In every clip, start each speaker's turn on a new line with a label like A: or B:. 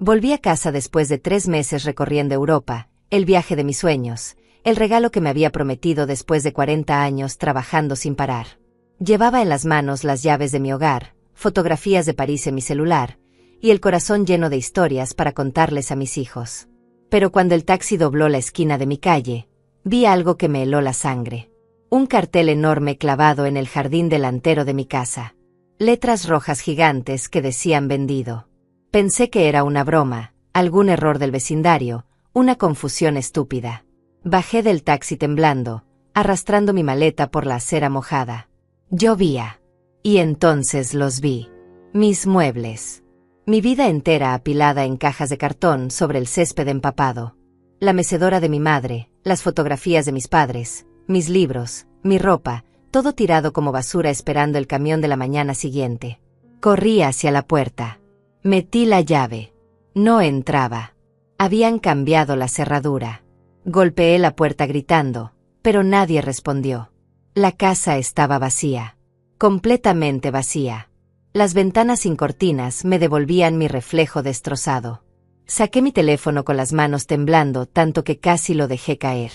A: Volví a casa después de 3 meses recorriendo Europa, el viaje de mis sueños, el regalo que me había prometido después de 40 años trabajando sin parar. Llevaba en las manos las llaves de mi hogar, fotografías de París en mi celular, y el corazón lleno de historias para contarles a mis hijos. Pero cuando el taxi dobló la esquina de mi calle, vi algo que me heló la sangre. Un cartel enorme clavado en el jardín delantero de mi casa. Letras rojas gigantes que decían vendido. Pensé que era una broma, algún error del vecindario, una confusión estúpida. Bajé del taxi temblando, arrastrando mi maleta por la acera mojada. Llovía. Y entonces los vi. Mis muebles. Mi vida entera apilada en cajas de cartón sobre el césped empapado. La mecedora de mi madre, las fotografías de mis padres, mis libros, mi ropa, todo tirado como basura esperando el camión de la mañana siguiente. Corrí hacia la puerta. Metí la llave. No entraba. Habían cambiado la cerradura. Golpeé la puerta gritando, pero nadie respondió. La casa estaba vacía. Completamente vacía. Las ventanas sin cortinas me devolvían mi reflejo destrozado. Saqué mi teléfono con las manos temblando tanto que casi lo dejé caer.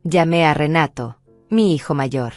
A: Llamé a Renato, mi hijo mayor.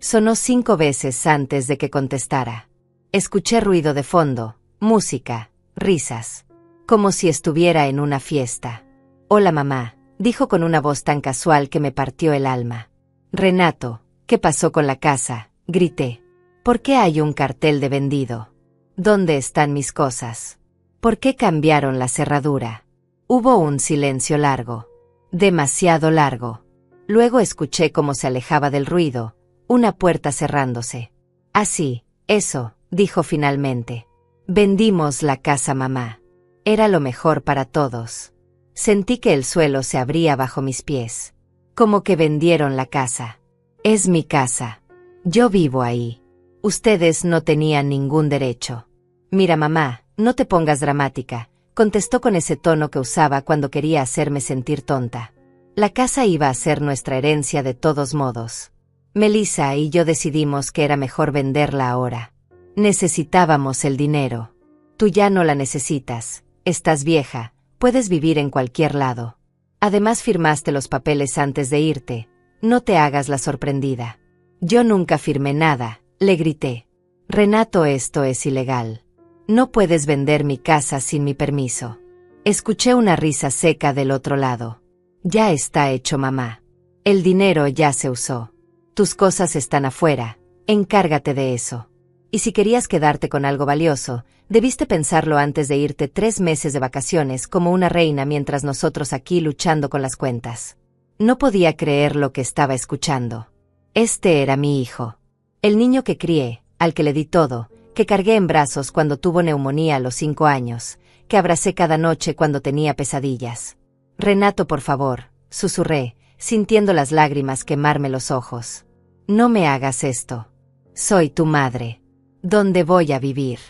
A: Sonó 5 veces antes de que contestara. Escuché ruido de fondo, música, risas. Como si estuviera en una fiesta. Hola mamá, dijo con una voz tan casual que me partió el alma. Renato, ¿qué pasó con la casa? Grité. ¿Por qué hay un cartel de vendido? ¿Dónde están mis cosas? ¿Por qué cambiaron la cerradura? Hubo un silencio largo. Demasiado largo. Luego escuché cómo se alejaba del ruido, una puerta cerrándose. Así, eso, dijo finalmente. Vendimos la casa mamá. Era lo mejor para todos. Sentí que el suelo se abría bajo mis pies. Como que vendieron la casa. Es mi casa. Yo vivo ahí. Ustedes no tenían ningún derecho. Mira mamá, no te pongas dramática, contestó con ese tono que usaba cuando quería hacerme sentir tonta. La casa iba a ser nuestra herencia de todos modos. Melissa y yo decidimos que era mejor venderla ahora. Necesitábamos el dinero. Tú ya no la necesitas, estás vieja, puedes vivir en cualquier lado. Además firmaste los papeles antes de irte, no te hagas la sorprendida. Yo nunca firmé nada, le grité. Renato, esto es ilegal. No puedes vender mi casa sin mi permiso. Escuché una risa seca del otro lado. Ya está hecho mamá. El dinero ya se usó. Tus cosas están afuera, encárgate de eso. Y si querías quedarte con algo valioso, debiste pensarlo antes de irte 3 meses de vacaciones como una reina mientras nosotros aquí luchando con las cuentas. No podía creer lo que estaba escuchando. Este era mi hijo. El niño que crié, al que le di todo, que cargué en brazos cuando tuvo neumonía a los 5 años, que abracé cada noche cuando tenía pesadillas. Renato, por favor, susurré, sintiendo las lágrimas quemarme los ojos. No me hagas esto. Soy tu madre. ¿Dónde voy a vivir?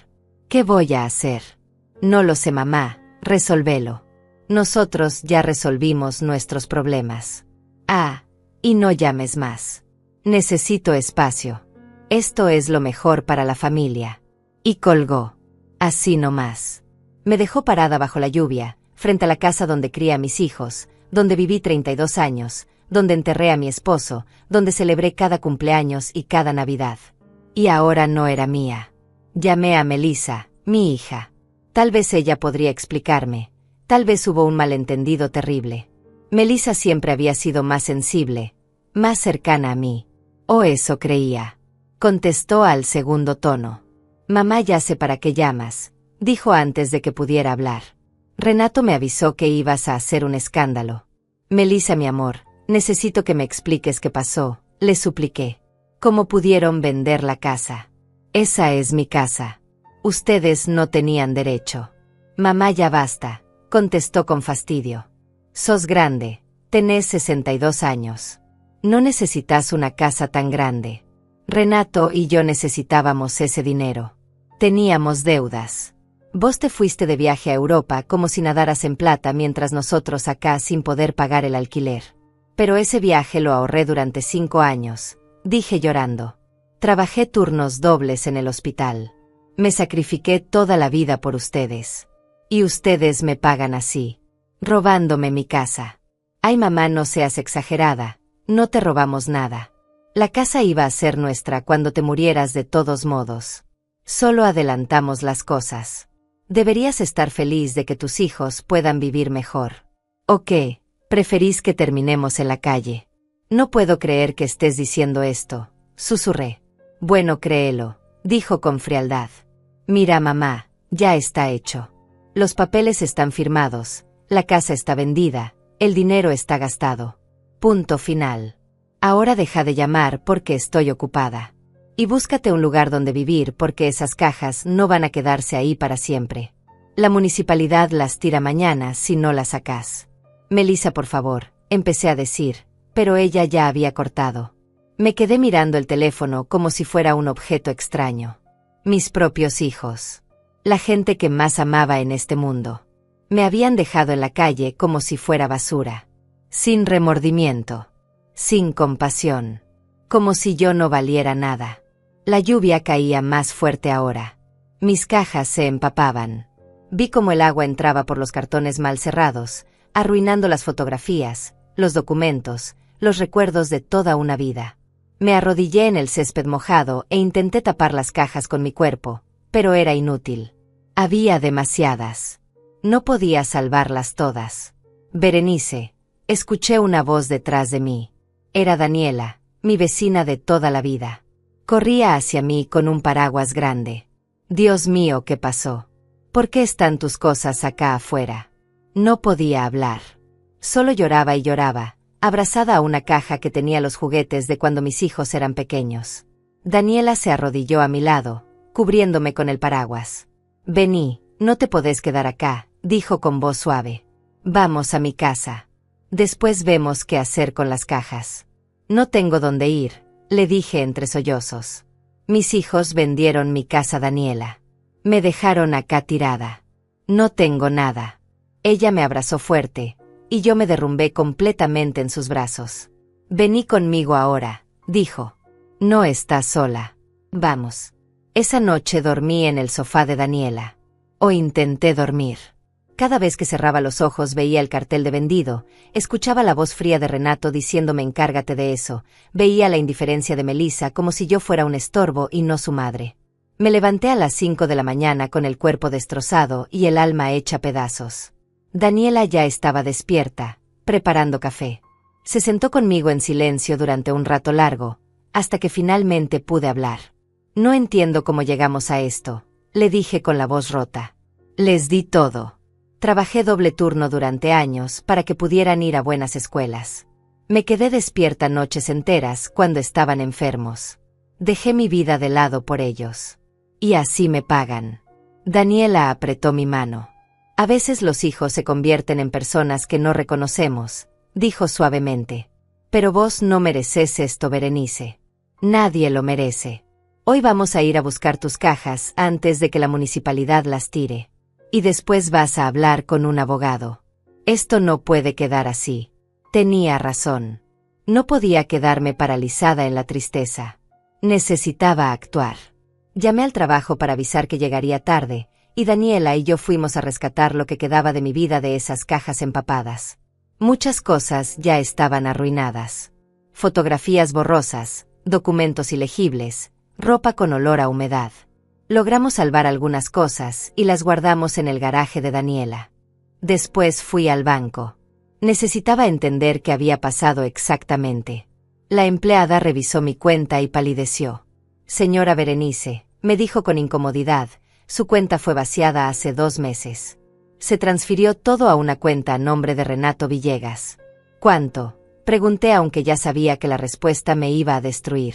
A: ¿Qué voy a hacer? No lo sé mamá, resolvélo. Nosotros ya resolvimos nuestros problemas. Ah, y no llames más. Necesito espacio. Esto es lo mejor para la familia. Y colgó. Así nomás. Me dejó parada bajo la lluvia, frente a la casa donde crié a mis hijos, donde viví 32 años, donde enterré a mi esposo, donde celebré cada cumpleaños y cada Navidad. Y ahora no era mía. Llamé a Melissa, mi hija. Tal vez ella podría explicarme. Tal vez hubo un malentendido terrible. Melissa siempre había sido más sensible, más cercana a mí. O eso creía. Contestó al segundo tono. Mamá, ya sé para qué llamas, dijo antes de que pudiera hablar. Renato me avisó que ibas a hacer un escándalo. Melissa, mi amor, necesito que me expliques qué pasó, le supliqué. ¿Cómo pudieron vender la casa? Esa es mi casa. Ustedes no tenían derecho. Mamá, ya basta, contestó con fastidio. Sos grande, tenés 62 años. No necesitas una casa tan grande. Renato y yo necesitábamos ese dinero. Teníamos deudas. Vos te fuiste de viaje a Europa como si nadaras en plata mientras nosotros acá sin poder pagar el alquiler. Pero ese viaje lo ahorré durante 5 años, dije llorando. Trabajé turnos dobles en el hospital. Me sacrifiqué toda la vida por ustedes. Y ustedes me pagan así, robándome mi casa. Ay, mamá, no seas exagerada, no te robamos nada. La casa iba a ser nuestra cuando te murieras de todos modos. Solo adelantamos las cosas. Deberías estar feliz de que tus hijos puedan vivir mejor. ¿O qué? ¿Preferís que terminemos en la calle? No puedo creer que estés diciendo esto, susurré. Bueno, créelo, dijo con frialdad. Mira, mamá, ya está hecho. Los papeles están firmados, la casa está vendida, el dinero está gastado. Punto final. Ahora deja de llamar porque estoy ocupada. Y búscate un lugar donde vivir porque esas cajas no van a quedarse ahí para siempre. La municipalidad las tira mañana si no las sacas. Melissa, por favor, empecé a decir, pero ella ya había cortado. Me quedé mirando el teléfono como si fuera un objeto extraño. Mis propios hijos. La gente que más amaba en este mundo. Me habían dejado en la calle como si fuera basura. Sin remordimiento. Sin compasión. Como si yo no valiera nada. La lluvia caía más fuerte ahora. Mis cajas se empapaban. Vi cómo el agua entraba por los cartones mal cerrados, arruinando las fotografías, los documentos, los recuerdos de toda una vida. Me arrodillé en el césped mojado e intenté tapar las cajas con mi cuerpo, pero era inútil. Había demasiadas. No podía salvarlas todas. Berenice, escuché una voz detrás de mí. Era Daniela, mi vecina de toda la vida. Corría hacia mí con un paraguas grande. Dios mío, ¿qué pasó? ¿Por qué están tus cosas acá afuera? No podía hablar. Solo lloraba y lloraba, abrazada a una caja que tenía los juguetes de cuando mis hijos eran pequeños. Daniela se arrodilló a mi lado, cubriéndome con el paraguas. Vení, no te podés quedar acá, dijo con voz suave. Vamos a mi casa. Después vemos qué hacer con las cajas. No tengo dónde ir, le dije entre sollozos. Mis hijos vendieron mi casa, Daniela. Me dejaron acá tirada. No tengo nada. Ella me abrazó fuerte, y yo me derrumbé completamente en sus brazos. Vení conmigo ahora, dijo. No estás sola. Vamos. Esa noche dormí en el sofá de Daniela. O intenté dormir. Cada vez que cerraba los ojos veía el cartel de vendido, escuchaba la voz fría de Renato diciéndome encárgate de eso, veía la indiferencia de Melissa como si yo fuera un estorbo y no su madre. Me levanté a las 5 de la mañana con el cuerpo destrozado y el alma hecha pedazos. Daniela ya estaba despierta, preparando café. Se sentó conmigo en silencio durante un rato largo, hasta que finalmente pude hablar. No entiendo cómo llegamos a esto, le dije con la voz rota. Les di todo. Trabajé doble turno durante años para que pudieran ir a buenas escuelas. Me quedé despierta noches enteras cuando estaban enfermos. Dejé mi vida de lado por ellos. Y así me pagan. Daniela apretó mi mano. A veces los hijos se convierten en personas que no reconocemos, dijo suavemente. Pero vos no mereces esto, Berenice. Nadie lo merece. Hoy vamos a ir a buscar tus cajas antes de que la municipalidad las tire. Y después vas a hablar con un abogado. Esto no puede quedar así. Tenía razón. No podía quedarme paralizada en la tristeza. Necesitaba actuar. Llamé al trabajo para avisar que llegaría tarde, y Daniela y yo fuimos a rescatar lo que quedaba de mi vida de esas cajas empapadas. Muchas cosas ya estaban arruinadas. Fotografías borrosas, documentos ilegibles, ropa con olor a humedad. Logramos salvar algunas cosas y las guardamos en el garaje de Daniela. Después fui al banco. Necesitaba entender qué había pasado exactamente. La empleada revisó mi cuenta y palideció. Señora Berenice, me dijo con incomodidad, su cuenta fue vaciada hace 2 meses. Se transfirió todo a una cuenta a nombre de Renato Villegas. ¿Cuánto? Pregunté aunque ya sabía que la respuesta me iba a destruir.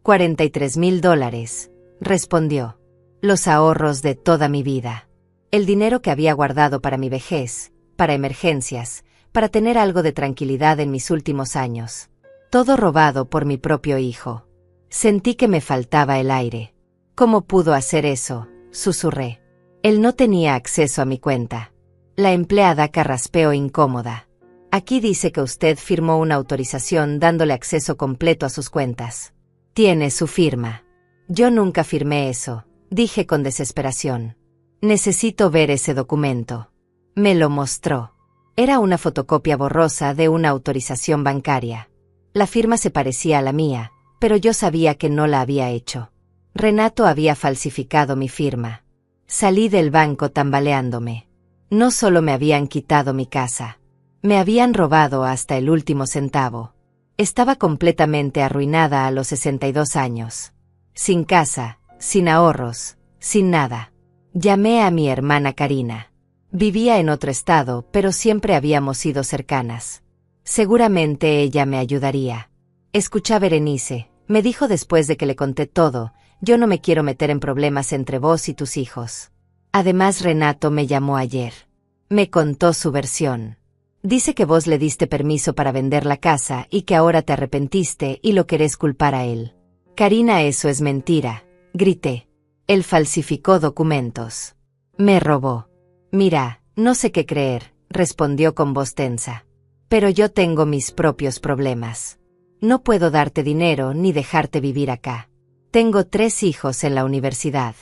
A: $43,000, respondió. Los ahorros de toda mi vida. El dinero que había guardado para mi vejez, para emergencias, para tener algo de tranquilidad en mis últimos años. Todo robado por mi propio hijo. Sentí que me faltaba el aire. ¿Cómo pudo hacer eso?, susurré. Él no tenía acceso a mi cuenta. La empleada carraspeó incómoda. Aquí dice que usted firmó una autorización dándole acceso completo a sus cuentas. Tiene su firma. Yo nunca firmé eso, dije con desesperación. Necesito ver ese documento. Me lo mostró. Era una fotocopia borrosa de una autorización bancaria. La firma se parecía a la mía, pero yo sabía que no la había hecho. Renato había falsificado mi firma. Salí del banco tambaleándome. No solo me habían quitado mi casa, me habían robado hasta el último centavo. Estaba completamente arruinada a los 62 años. Sin casa, sin ahorros, sin nada. Llamé a mi hermana Karina. Vivía en otro estado, pero siempre habíamos sido cercanas. Seguramente ella me ayudaría. Escucha, Berenice, me dijo después de que le conté todo, yo no me quiero meter en problemas entre vos y tus hijos. Además, Renato me llamó ayer. Me contó su versión. Dice que vos le diste permiso para vender la casa y que ahora te arrepentiste y lo querés culpar a él. Karina, eso es mentira, grité. Él falsificó documentos. Me robó. Mira, no sé qué creer, respondió con voz tensa. Pero yo tengo mis propios problemas. No puedo darte dinero ni dejarte vivir acá. Tengo 3 hijos en la universidad.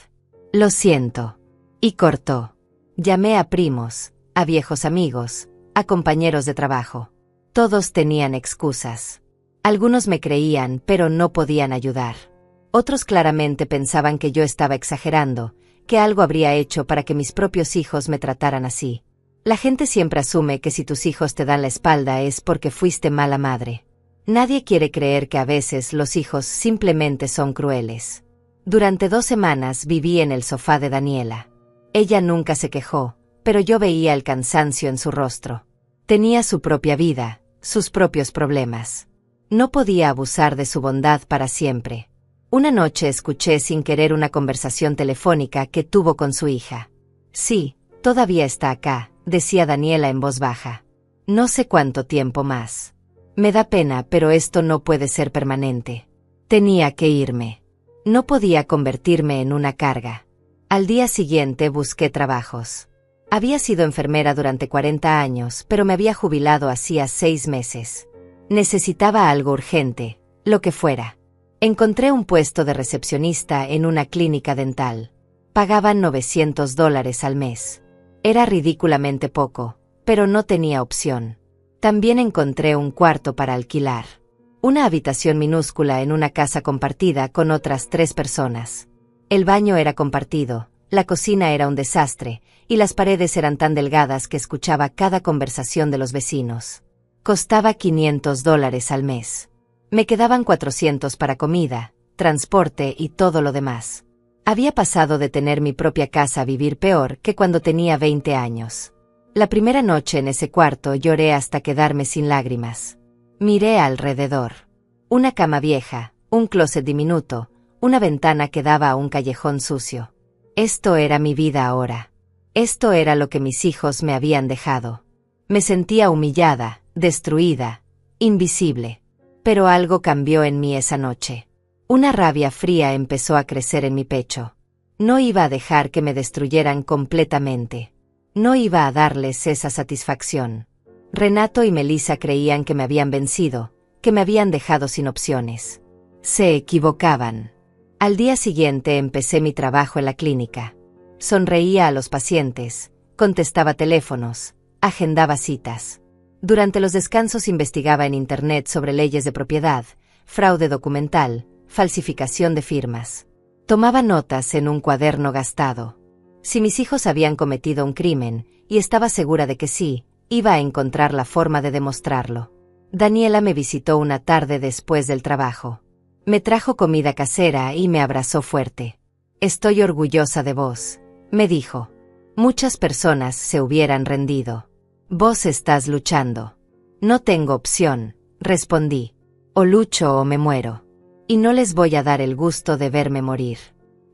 A: Lo siento. Y cortó. Llamé a primos, a viejos amigos, a compañeros de trabajo. Todos tenían excusas. Algunos me creían, pero no podían ayudar. Otros claramente pensaban que yo estaba exagerando, que algo habría hecho para que mis propios hijos me trataran así. La gente siempre asume que si tus hijos te dan la espalda es porque fuiste mala madre. Nadie quiere creer que a veces los hijos simplemente son crueles. Durante 2 semanas viví en el sofá de Daniela. Ella nunca se quejó, pero yo veía el cansancio en su rostro. Tenía su propia vida, sus propios problemas. No podía abusar de su bondad para siempre. Una noche escuché sin querer una conversación telefónica que tuvo con su hija. Sí, todavía está acá, decía Daniela en voz baja. No sé cuánto tiempo más. Me da pena, pero esto no puede ser permanente. Tenía que irme. No podía convertirme en una carga. Al día siguiente busqué trabajos. Había sido enfermera durante 40 años, pero me había jubilado hacía 6 meses. Necesitaba algo urgente, lo que fuera. Encontré un puesto de recepcionista en una clínica dental. Pagaban $900 al mes. Era ridículamente poco, pero no tenía opción. También encontré un cuarto para alquilar. Una habitación minúscula en una casa compartida con otras 3 personas. El baño era compartido, la cocina era un desastre, y las paredes eran tan delgadas que escuchaba cada conversación de los vecinos. Costaba $500 al mes. Me quedaban 400 para comida, transporte y todo lo demás. Había pasado de tener mi propia casa a vivir peor que cuando tenía 20 años. La primera noche en ese cuarto lloré hasta quedarme sin lágrimas. Miré alrededor. Una cama vieja, un closet diminuto, una ventana que daba a un callejón sucio. Esto era mi vida ahora. Esto era lo que mis hijos me habían dejado. Me sentía humillada, destruida, invisible. Pero algo cambió en mí esa noche. Una rabia fría empezó a crecer en mi pecho. No iba a dejar que me destruyeran completamente. No iba a darles esa satisfacción. Renato y Melissa creían que me habían vencido, que me habían dejado sin opciones. Se equivocaban. Al día siguiente empecé mi trabajo en la clínica. Sonreía a los pacientes, contestaba teléfonos, agendaba citas. Durante los descansos investigaba en Internet sobre leyes de propiedad, fraude documental, falsificación de firmas. Tomaba notas en un cuaderno gastado. Si mis hijos habían cometido un crimen, y estaba segura de que sí, iba a encontrar la forma de demostrarlo. Daniela me visitó una tarde después del trabajo. Me trajo comida casera y me abrazó fuerte. Estoy orgullosa de vos, me dijo. Muchas personas se hubieran rendido. Vos estás luchando. No tengo opción, respondí. O lucho o me muero. Y no les voy a dar el gusto de verme morir.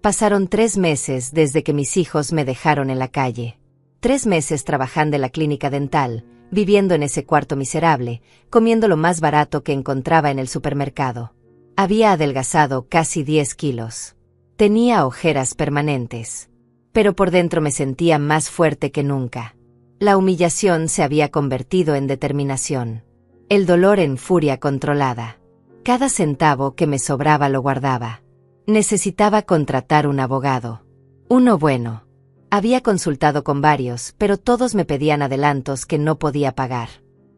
A: Pasaron 3 meses desde que mis hijos me dejaron en la calle. 3 meses trabajando en la clínica dental, viviendo en ese cuarto miserable, comiendo lo más barato que encontraba en el supermercado. Había adelgazado casi 10 kilos. Tenía ojeras permanentes. Pero por dentro me sentía más fuerte que nunca. La humillación se había convertido en determinación. El dolor en furia controlada. Cada centavo que me sobraba lo guardaba. Necesitaba contratar un abogado. Uno bueno. Había consultado con varios, pero todos me pedían adelantos que no podía pagar.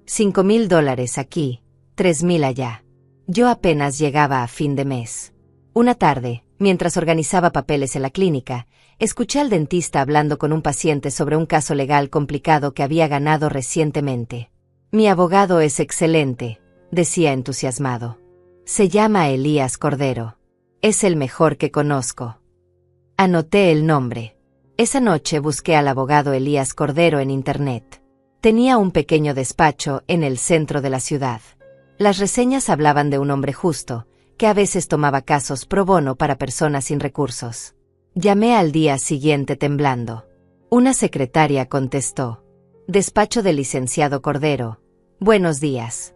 A: $5,000 aquí, 3,000 allá. Yo apenas llegaba a fin de mes. Una tarde, mientras organizaba papeles en la clínica, escuché al dentista hablando con un paciente sobre un caso legal complicado que había ganado recientemente. Mi abogado es excelente, decía entusiasmado. Se llama Elías Cordero. Es el mejor que conozco. Anoté el nombre. Esa noche busqué al abogado Elías Cordero en Internet. Tenía un pequeño despacho en el centro de la ciudad. Las reseñas hablaban de un hombre justo, que a veces tomaba casos pro bono para personas sin recursos. Llamé al día siguiente temblando. Una secretaria contestó. Despacho del licenciado Cordero. Buenos días.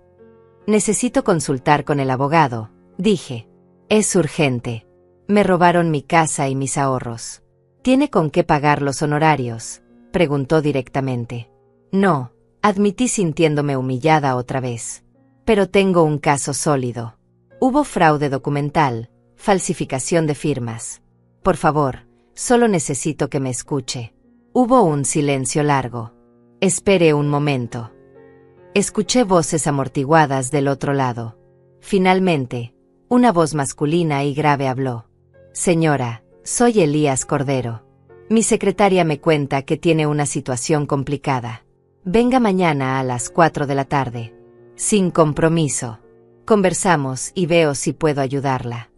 A: Necesito consultar con el abogado, dije. Es urgente. Me robaron mi casa y mis ahorros. ¿Tiene con qué pagar los honorarios?, preguntó directamente. No, admití sintiéndome humillada otra vez. Pero tengo un caso sólido. Hubo fraude documental, falsificación de firmas. Por favor, solo necesito que me escuche. Hubo un silencio largo. Espere un momento. Escuché voces amortiguadas del otro lado. Finalmente, una voz masculina y grave habló. Señora, soy Elías Cordero. Mi secretaria me cuenta que tiene una situación complicada. Venga mañana a las 4 de la tarde. Sin compromiso. Conversamos y veo si puedo ayudarla.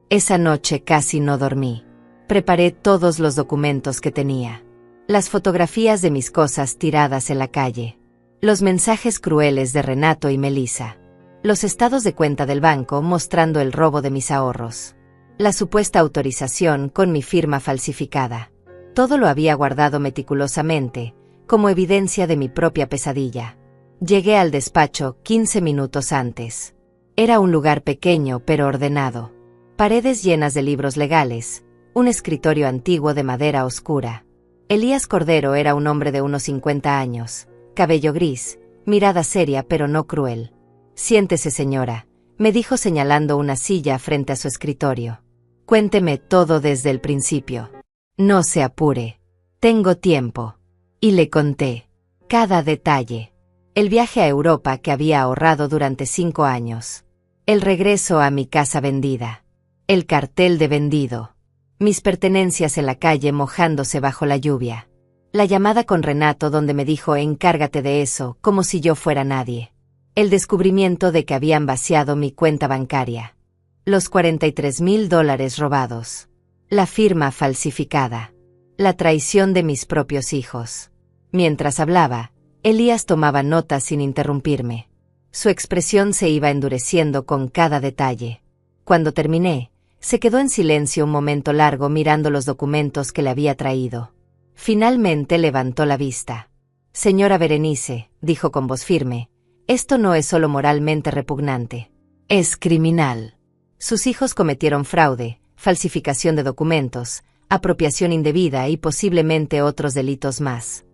A: Esa noche casi no dormí. Preparé todos los documentos que tenía. Las fotografías de mis cosas tiradas en la calle. Los mensajes crueles de Renato y Melissa. Los estados de cuenta del banco mostrando el robo de mis ahorros. La supuesta autorización con mi firma falsificada. Todo lo había guardado meticulosamente, como evidencia de mi propia pesadilla. Llegué al despacho 15 minutos antes. Era un lugar pequeño pero ordenado. Paredes llenas de libros legales, un escritorio antiguo de madera oscura. Elías Cordero era un hombre de unos 50 años, cabello gris, mirada seria pero no cruel. Siéntese, señora, me dijo señalando una silla frente a su escritorio. Cuénteme todo desde el principio. No se apure. Tengo tiempo. Y le conté. Cada detalle. El viaje a Europa que había ahorrado durante 5 años. El regreso a mi casa vendida. El cartel de vendido. Mis pertenencias en la calle mojándose bajo la lluvia. La llamada con Renato donde me dijo encárgate de eso, como si yo fuera nadie. El descubrimiento de que habían vaciado mi cuenta bancaria. Los $43,000 robados. La firma falsificada. La traición de mis propios hijos. Mientras hablaba, Elías tomaba notas sin interrumpirme. Su expresión se iba endureciendo con cada detalle. Cuando terminé, se quedó en silencio un momento largo mirando los documentos que le había traído. Finalmente levantó la vista. Señora Berenice, dijo con voz firme, esto no es solo moralmente repugnante. Es criminal. Sus hijos cometieron fraude, falsificación de documentos, apropiación indebida y posiblemente otros delitos más.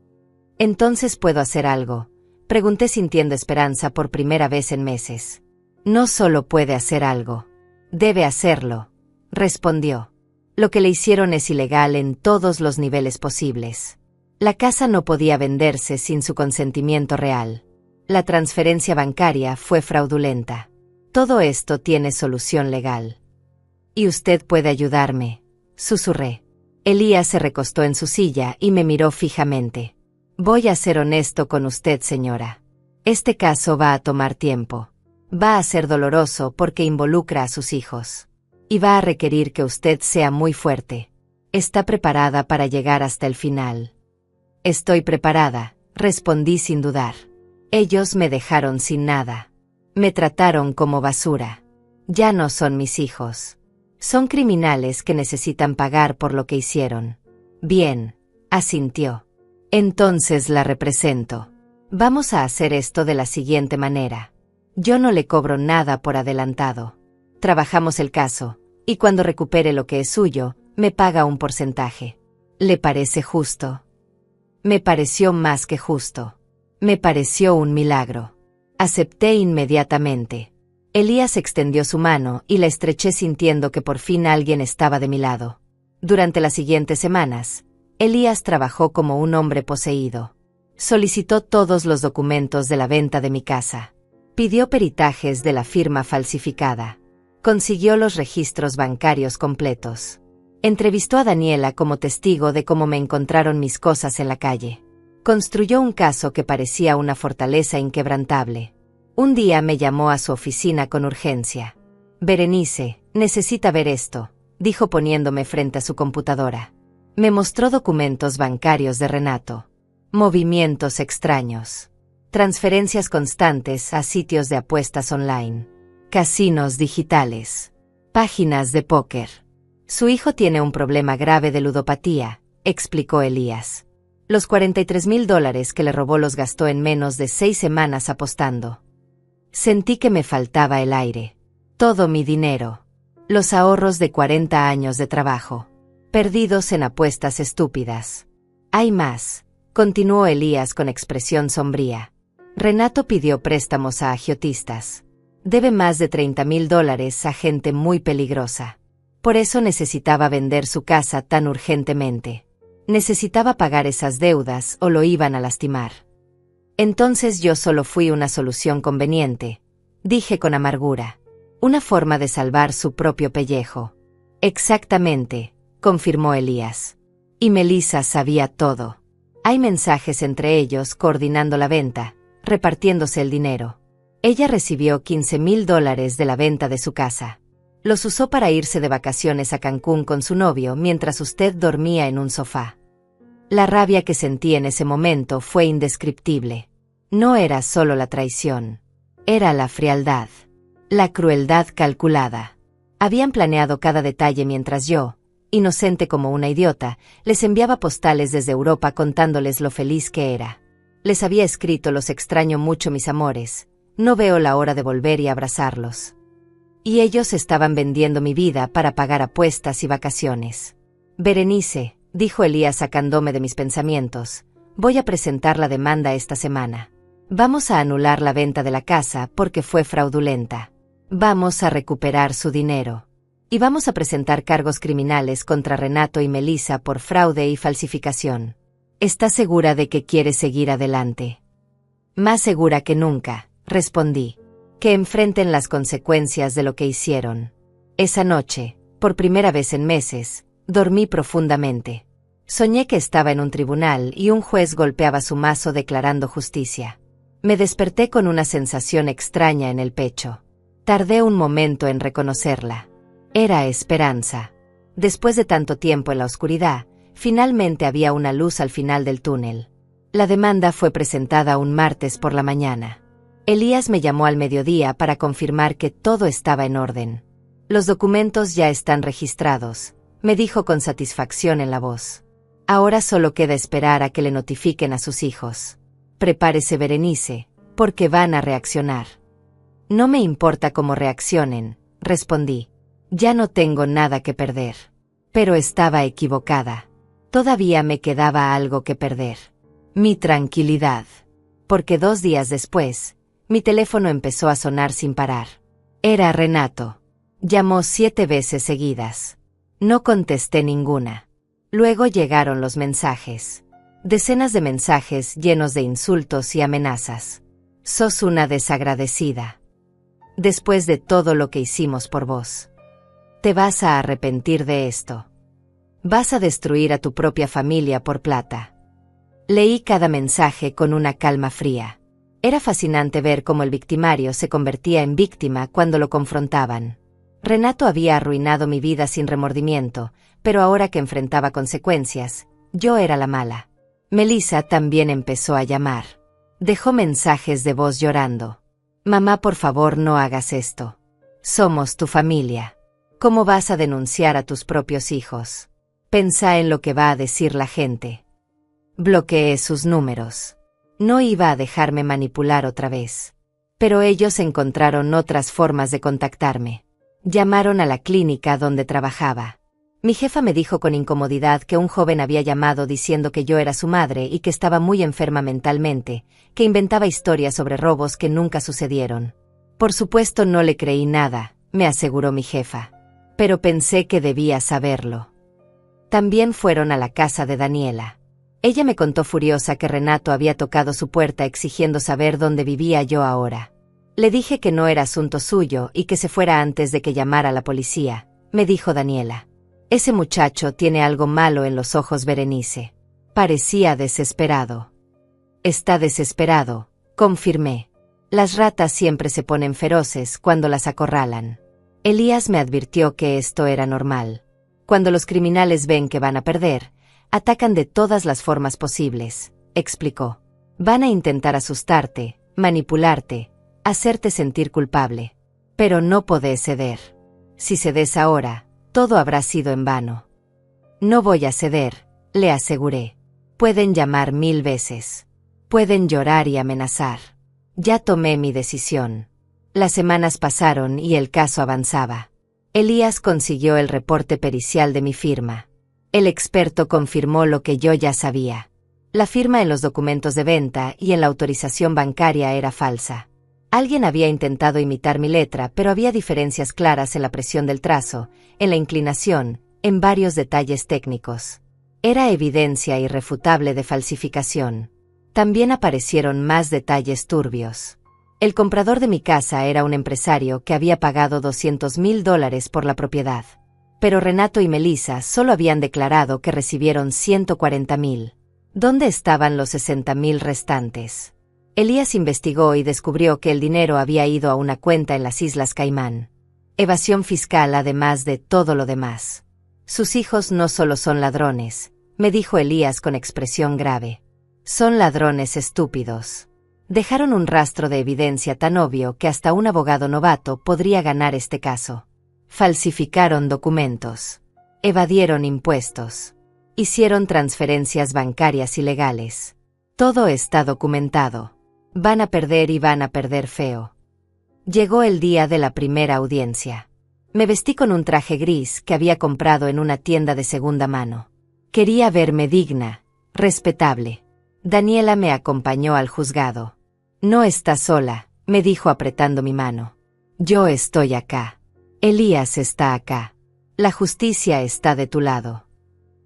A: ¿Entonces puedo hacer algo?, pregunté sintiendo esperanza por primera vez en meses. No solo puede hacer algo. Debe hacerlo, respondió. Lo que le hicieron es ilegal en todos los niveles posibles. La casa no podía venderse sin su consentimiento real. La transferencia bancaria fue fraudulenta. Todo esto tiene solución legal. Y usted puede ayudarme, susurré. Elías se recostó en su silla y me miró fijamente. Voy a ser honesto con usted, señora. Este caso va a tomar tiempo. Va a ser doloroso porque involucra a sus hijos. Y va a requerir que usted sea muy fuerte. ¿Está preparada para llegar hasta el final? Estoy preparada, respondí sin dudar. Ellos me dejaron sin nada. Me trataron como basura. Ya no son mis hijos. Son criminales que necesitan pagar por lo que hicieron. Bien, asintió. Entonces la represento. Vamos a hacer esto de la siguiente manera. Yo no le cobro nada por adelantado. Trabajamos el caso, y cuando recupere lo que es suyo, me paga un porcentaje. ¿Le parece justo? Me pareció más que justo. Me pareció un milagro. Acepté inmediatamente. Elías extendió su mano y la estreché sintiendo que por fin alguien estaba de mi lado. Durante las siguientes semanas, Elías trabajó como un hombre poseído. Solicitó todos los documentos de la venta de mi casa. Pidió peritajes de la firma falsificada. Consiguió los registros bancarios completos. Entrevistó a Daniela como testigo de cómo me encontraron mis cosas en la calle. Construyó un caso que parecía una fortaleza inquebrantable. Un día me llamó a su oficina con urgencia. «Berenice, necesita ver esto», dijo poniéndome frente a su computadora. Me mostró documentos bancarios de Renato. Movimientos extraños. Transferencias constantes a sitios de apuestas online. Casinos digitales. Páginas de póker. Su hijo tiene un problema grave de ludopatía, explicó Elías. Los $43,000 que le robó los gastó en menos de 6 semanas apostando. Sentí que me faltaba el aire. Todo mi dinero. Los ahorros de 40 años de trabajo. Perdidos en apuestas estúpidas. Hay más, continuó Elías con expresión sombría. Renato pidió préstamos a agiotistas. Debe más de $30,000 a gente muy peligrosa. Por eso necesitaba vender su casa tan urgentemente. Necesitaba pagar esas deudas o lo iban a lastimar. Entonces yo solo fui una solución conveniente, dije con amargura. Una forma de salvar su propio pellejo. Exactamente, confirmó Elías. Y Melissa sabía todo. Hay mensajes entre ellos coordinando la venta, repartiéndose el dinero. Ella recibió $15,000 de la venta de su casa. Los usó para irse de vacaciones a Cancún con su novio mientras usted dormía en un sofá. La rabia que sentí en ese momento fue indescriptible. No era solo la traición. Era la frialdad. La crueldad calculada. Habían planeado cada detalle mientras yo, inocente como una idiota, les enviaba postales desde Europa contándoles lo feliz que era. Les había escrito: los extraño mucho, mis amores. No veo la hora de volver y abrazarlos. Y ellos estaban vendiendo mi vida para pagar apuestas y vacaciones. Berenice, dijo Elías sacándome de mis pensamientos, voy a presentar la demanda esta semana. Vamos a anular la venta de la casa porque fue fraudulenta. Vamos a recuperar su dinero. Y vamos a presentar cargos criminales contra Renato y Melissa por fraude y falsificación. ¿Está segura de que quiere seguir adelante? Más segura que nunca, respondí. Que enfrenten las consecuencias de lo que hicieron. Esa noche, por primera vez en meses, dormí profundamente. Soñé que estaba en un tribunal y un juez golpeaba su mazo declarando justicia. Me desperté con una sensación extraña en el pecho. Tardé un momento en reconocerla. Era esperanza. Después de tanto tiempo en la oscuridad, finalmente había una luz al final del túnel. La demanda fue presentada un martes por la mañana. Elías me llamó al mediodía para confirmar que todo estaba en orden. Los documentos ya están registrados, me dijo con satisfacción en la voz. Ahora solo queda esperar a que le notifiquen a sus hijos. Prepárese, Berenice, porque van a reaccionar. No me importa cómo reaccionen, respondí. Ya no tengo nada que perder. Pero estaba equivocada. Todavía me quedaba algo que perder. Mi tranquilidad. Porque 2 días después, mi teléfono empezó a sonar sin parar. Era Renato. Llamó 7 veces seguidas. No contesté ninguna. Luego llegaron los mensajes. Decenas de mensajes llenos de insultos y amenazas. Sos una desagradecida. Después de todo lo que hicimos por vos. Te vas a arrepentir de esto. Vas a destruir a tu propia familia por plata. Leí cada mensaje con una calma fría. Era fascinante ver cómo el victimario se convertía en víctima cuando lo confrontaban. Renato había arruinado mi vida sin remordimiento, pero ahora que enfrentaba consecuencias, yo era la mala. Melissa también empezó a llamar. Dejó mensajes de voz llorando. Mamá, por favor, no hagas esto. Somos tu familia. ¿Cómo vas a denunciar a tus propios hijos? Pensá en lo que va a decir la gente. Bloqueé sus números. No iba a dejarme manipular otra vez. Pero ellos encontraron otras formas de contactarme. Llamaron a la clínica donde trabajaba. Mi jefa me dijo con incomodidad que un joven había llamado diciendo que yo era su madre y que estaba muy enferma mentalmente, que inventaba historias sobre robos que nunca sucedieron. Por supuesto no le creí nada, me aseguró mi jefa. Pero pensé que debía saberlo. También fueron a la casa de Daniela. Ella me contó furiosa que Renato había tocado su puerta exigiendo saber dónde vivía yo ahora. Le dije que no era asunto suyo y que se fuera antes de que llamara a la policía, me dijo Daniela. Ese muchacho tiene algo malo en los ojos, Berenice. Parecía desesperado. Está desesperado, confirmé. Las ratas siempre se ponen feroces cuando las acorralan. Elías me advirtió que esto era normal. Cuando los criminales ven que van a perder, atacan de todas las formas posibles, explicó. Van a intentar asustarte, manipularte, hacerte sentir culpable. Pero no podés ceder. Si cedes ahora, todo habrá sido en vano. No voy a ceder, le aseguré. Pueden llamar 1000 veces. Pueden llorar y amenazar. Ya tomé mi decisión. Las semanas pasaron y el caso avanzaba. Elías consiguió el reporte pericial de mi firma. El experto confirmó lo que yo ya sabía. La firma en los documentos de venta y en la autorización bancaria era falsa. Alguien había intentado imitar mi letra, pero había diferencias claras en la presión del trazo, en la inclinación, en varios detalles técnicos. Era evidencia irrefutable de falsificación. También aparecieron más detalles turbios. El comprador de mi casa era un empresario que había pagado $200,000 por la propiedad. Pero Renato y Melissa solo habían declarado que recibieron $140,000. ¿Dónde estaban los $60,000 restantes? Elías investigó y descubrió que el dinero había ido a una cuenta en las Islas Caimán. Evasión fiscal además de todo lo demás. Sus hijos no solo son ladrones, me dijo Elías con expresión grave. Son ladrones estúpidos. Dejaron un rastro de evidencia tan obvio que hasta un abogado novato podría ganar este caso. Falsificaron documentos. Evadieron impuestos. Hicieron transferencias bancarias ilegales. Todo está documentado. Van a perder y van a perder feo. Llegó el día de la primera audiencia. Me vestí con un traje gris que había comprado en una tienda de segunda mano. Quería verme digna, respetable. Daniela me acompañó al juzgado. No estás sola, me dijo apretando mi mano. Yo estoy acá. Elías está acá. La justicia está de tu lado.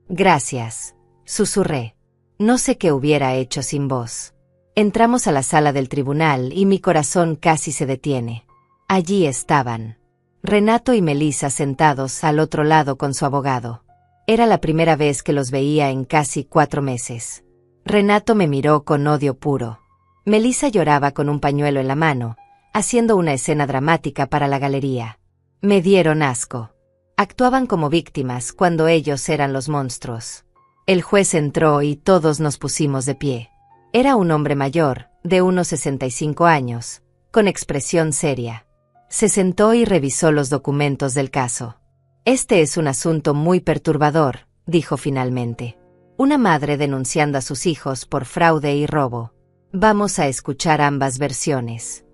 A: Gracias, susurré. No sé qué hubiera hecho sin vos. Entramos a la sala del tribunal y mi corazón casi se detiene. Allí estaban Renato y Melissa sentados al otro lado con su abogado. Era la primera vez que los veía en casi 4 meses. Renato me miró con odio puro. Melissa lloraba con un pañuelo en la mano, haciendo una escena dramática para la galería. Me dieron asco. Actuaban como víctimas cuando ellos eran los monstruos. El juez entró y todos nos pusimos de pie. Era un hombre mayor, de unos 65 años, con expresión seria. Se sentó y revisó los documentos del caso. Este es un asunto muy perturbador, dijo finalmente. Una madre denunciando a sus hijos por fraude y robo. Vamos a escuchar ambas versiones.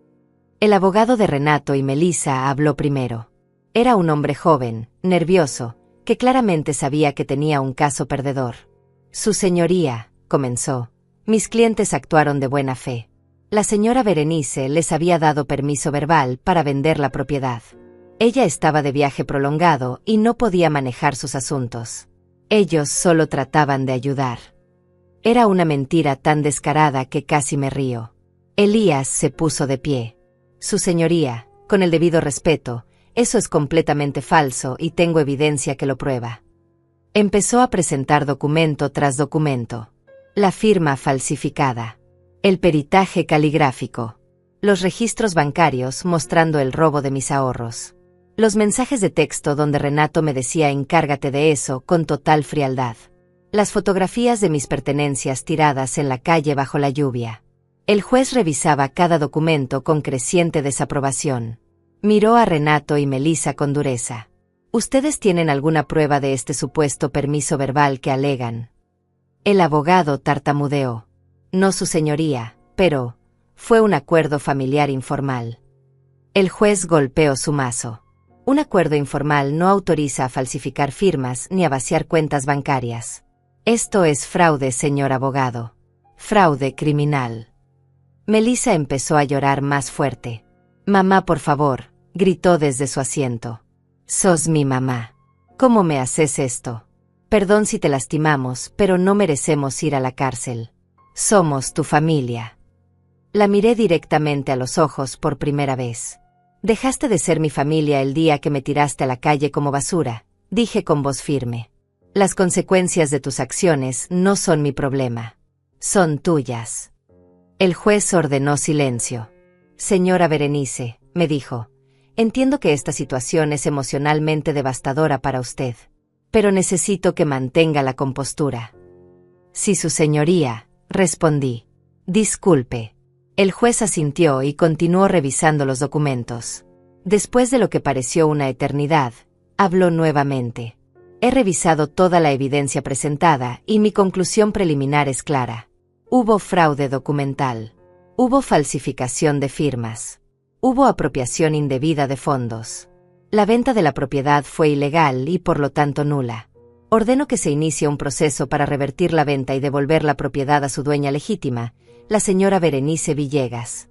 A: El abogado de Renato y Melissa habló primero. Era un hombre joven, nervioso, que claramente sabía que tenía un caso perdedor. Su señoría, comenzó. Mis clientes actuaron de buena fe. La señora Berenice les había dado permiso verbal para vender la propiedad. Ella estaba de viaje prolongado y no podía manejar sus asuntos. Ellos solo trataban de ayudar. Era una mentira tan descarada que casi me río. Elías se puso de pie. Su señoría, con el debido respeto, eso es completamente falso y tengo evidencia que lo prueba. Empezó a presentar documento tras documento. La firma falsificada. El peritaje caligráfico. Los registros bancarios mostrando el robo de mis ahorros. Los mensajes de texto donde Renato me decía encárgate de eso con total frialdad. Las fotografías de mis pertenencias tiradas en la calle bajo la lluvia. El juez revisaba cada documento con creciente desaprobación. Miró a Renato y Melissa con dureza. ¿Ustedes tienen alguna prueba de este supuesto permiso verbal que alegan? El abogado tartamudeó. No, su señoría, pero fue un acuerdo familiar informal. El juez golpeó su mazo. Un acuerdo informal no autoriza a falsificar firmas ni a vaciar cuentas bancarias. Esto es fraude, señor abogado. Fraude criminal. Melissa empezó a llorar más fuerte. Mamá, por favor, gritó desde su asiento. Sos mi mamá. ¿Cómo me haces esto? Perdón si te lastimamos, pero no merecemos ir a la cárcel. Somos tu familia. La miré directamente a los ojos por primera vez. Dejaste de ser mi familia el día que me tiraste a la calle como basura, dije con voz firme. Las consecuencias de tus acciones no son mi problema. Son tuyas. El juez ordenó silencio. Señora Berenice, me dijo, entiendo que esta situación es emocionalmente devastadora para usted, pero necesito que mantenga la compostura. Sí, su señoría, respondí. Disculpe. El juez asintió y continuó revisando los documentos. Después de lo que pareció una eternidad, habló nuevamente. He revisado toda la evidencia presentada y mi conclusión preliminar es clara. Hubo fraude documental. Hubo falsificación de firmas. Hubo apropiación indebida de fondos. La venta de la propiedad fue ilegal y por lo tanto nula. Ordeno que se inicie un proceso para revertir la venta y devolver la propiedad a su dueña legítima, la señora Berenice Villegas.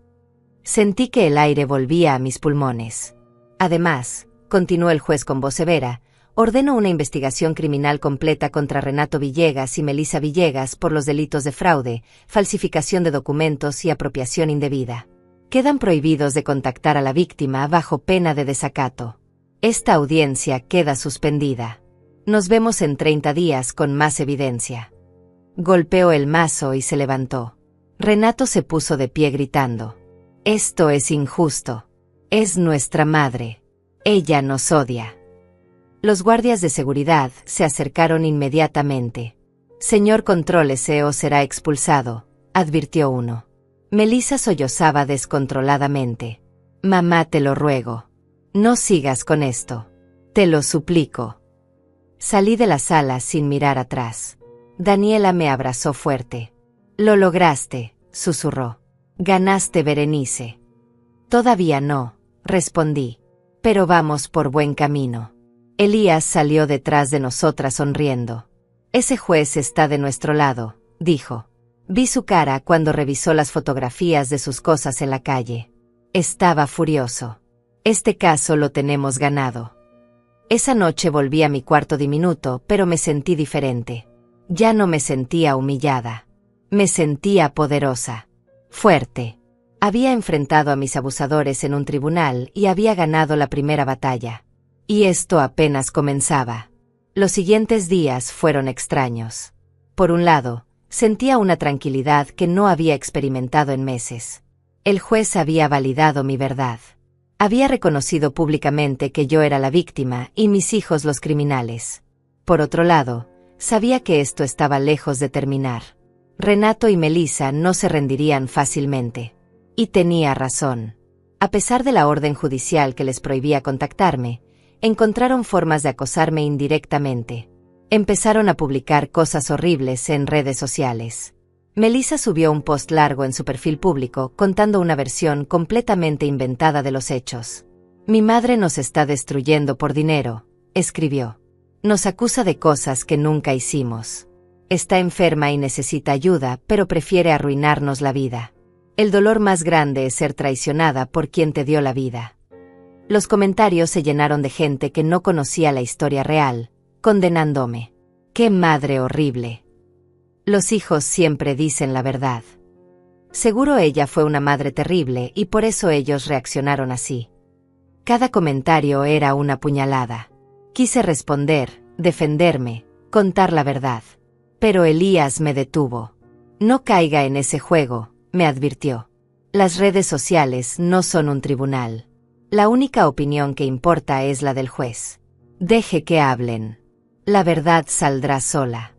A: Sentí que el aire volvía a mis pulmones. Además, continuó el juez con voz severa, ordeno una investigación criminal completa contra Renato Villegas y Melissa Villegas por los delitos de fraude, falsificación de documentos y apropiación indebida. Quedan prohibidos de contactar a la víctima bajo pena de desacato. Esta audiencia queda suspendida. Nos vemos en 30 días con más evidencia. Golpeó el mazo y se levantó. Renato se puso de pie gritando. Esto es injusto. Es nuestra madre. Ella nos odia. Los guardias de seguridad se acercaron inmediatamente. Señor, contrólese o será expulsado, advirtió uno. Melissa sollozaba descontroladamente. Mamá, te lo ruego. No sigas con esto. Te lo suplico. Salí de la sala sin mirar atrás. Daniela me abrazó fuerte. Lo lograste, susurró. Ganaste, Berenice. Todavía no, respondí. Pero vamos por buen camino. Elías salió detrás de nosotras sonriendo. Ese juez está de nuestro lado, dijo. Vi su cara cuando revisó las fotografías de sus cosas en la calle. Estaba furioso. Este caso lo tenemos ganado. Esa noche volví a mi cuarto diminuto, pero me sentí diferente. Ya no me sentía humillada. Me sentía poderosa. Fuerte. Había enfrentado a mis abusadores en un tribunal y había ganado la primera batalla. Y esto apenas comenzaba. Los siguientes días fueron extraños. Por un lado, sentía una tranquilidad que no había experimentado en meses. El juez había validado mi verdad. Había reconocido públicamente que yo era la víctima y mis hijos los criminales. Por otro lado, sabía que esto estaba lejos de terminar. Renato y Melissa no se rendirían fácilmente. Y tenía razón. A pesar de la orden judicial que les prohibía contactarme, encontraron formas de acosarme indirectamente. Empezaron a publicar cosas horribles en redes sociales. Melissa subió un post largo en su perfil público contando una versión completamente inventada de los hechos. Mi madre nos está destruyendo por dinero, escribió. Nos acusa de cosas que nunca hicimos. Está enferma y necesita ayuda, pero prefiere arruinarnos la vida. El dolor más grande es ser traicionada por quien te dio la vida. Los comentarios se llenaron de gente que no conocía la historia real, condenándome. ¡Qué madre horrible! Los hijos siempre dicen la verdad. Seguro ella fue una madre terrible y por eso ellos reaccionaron así. Cada comentario era una puñalada. Quise responder, defenderme, contar la verdad. Pero Elías me detuvo. No caiga en ese juego, me advirtió. Las redes sociales no son un tribunal. La única opinión que importa es la del juez. Deje que hablen. La verdad saldrá sola.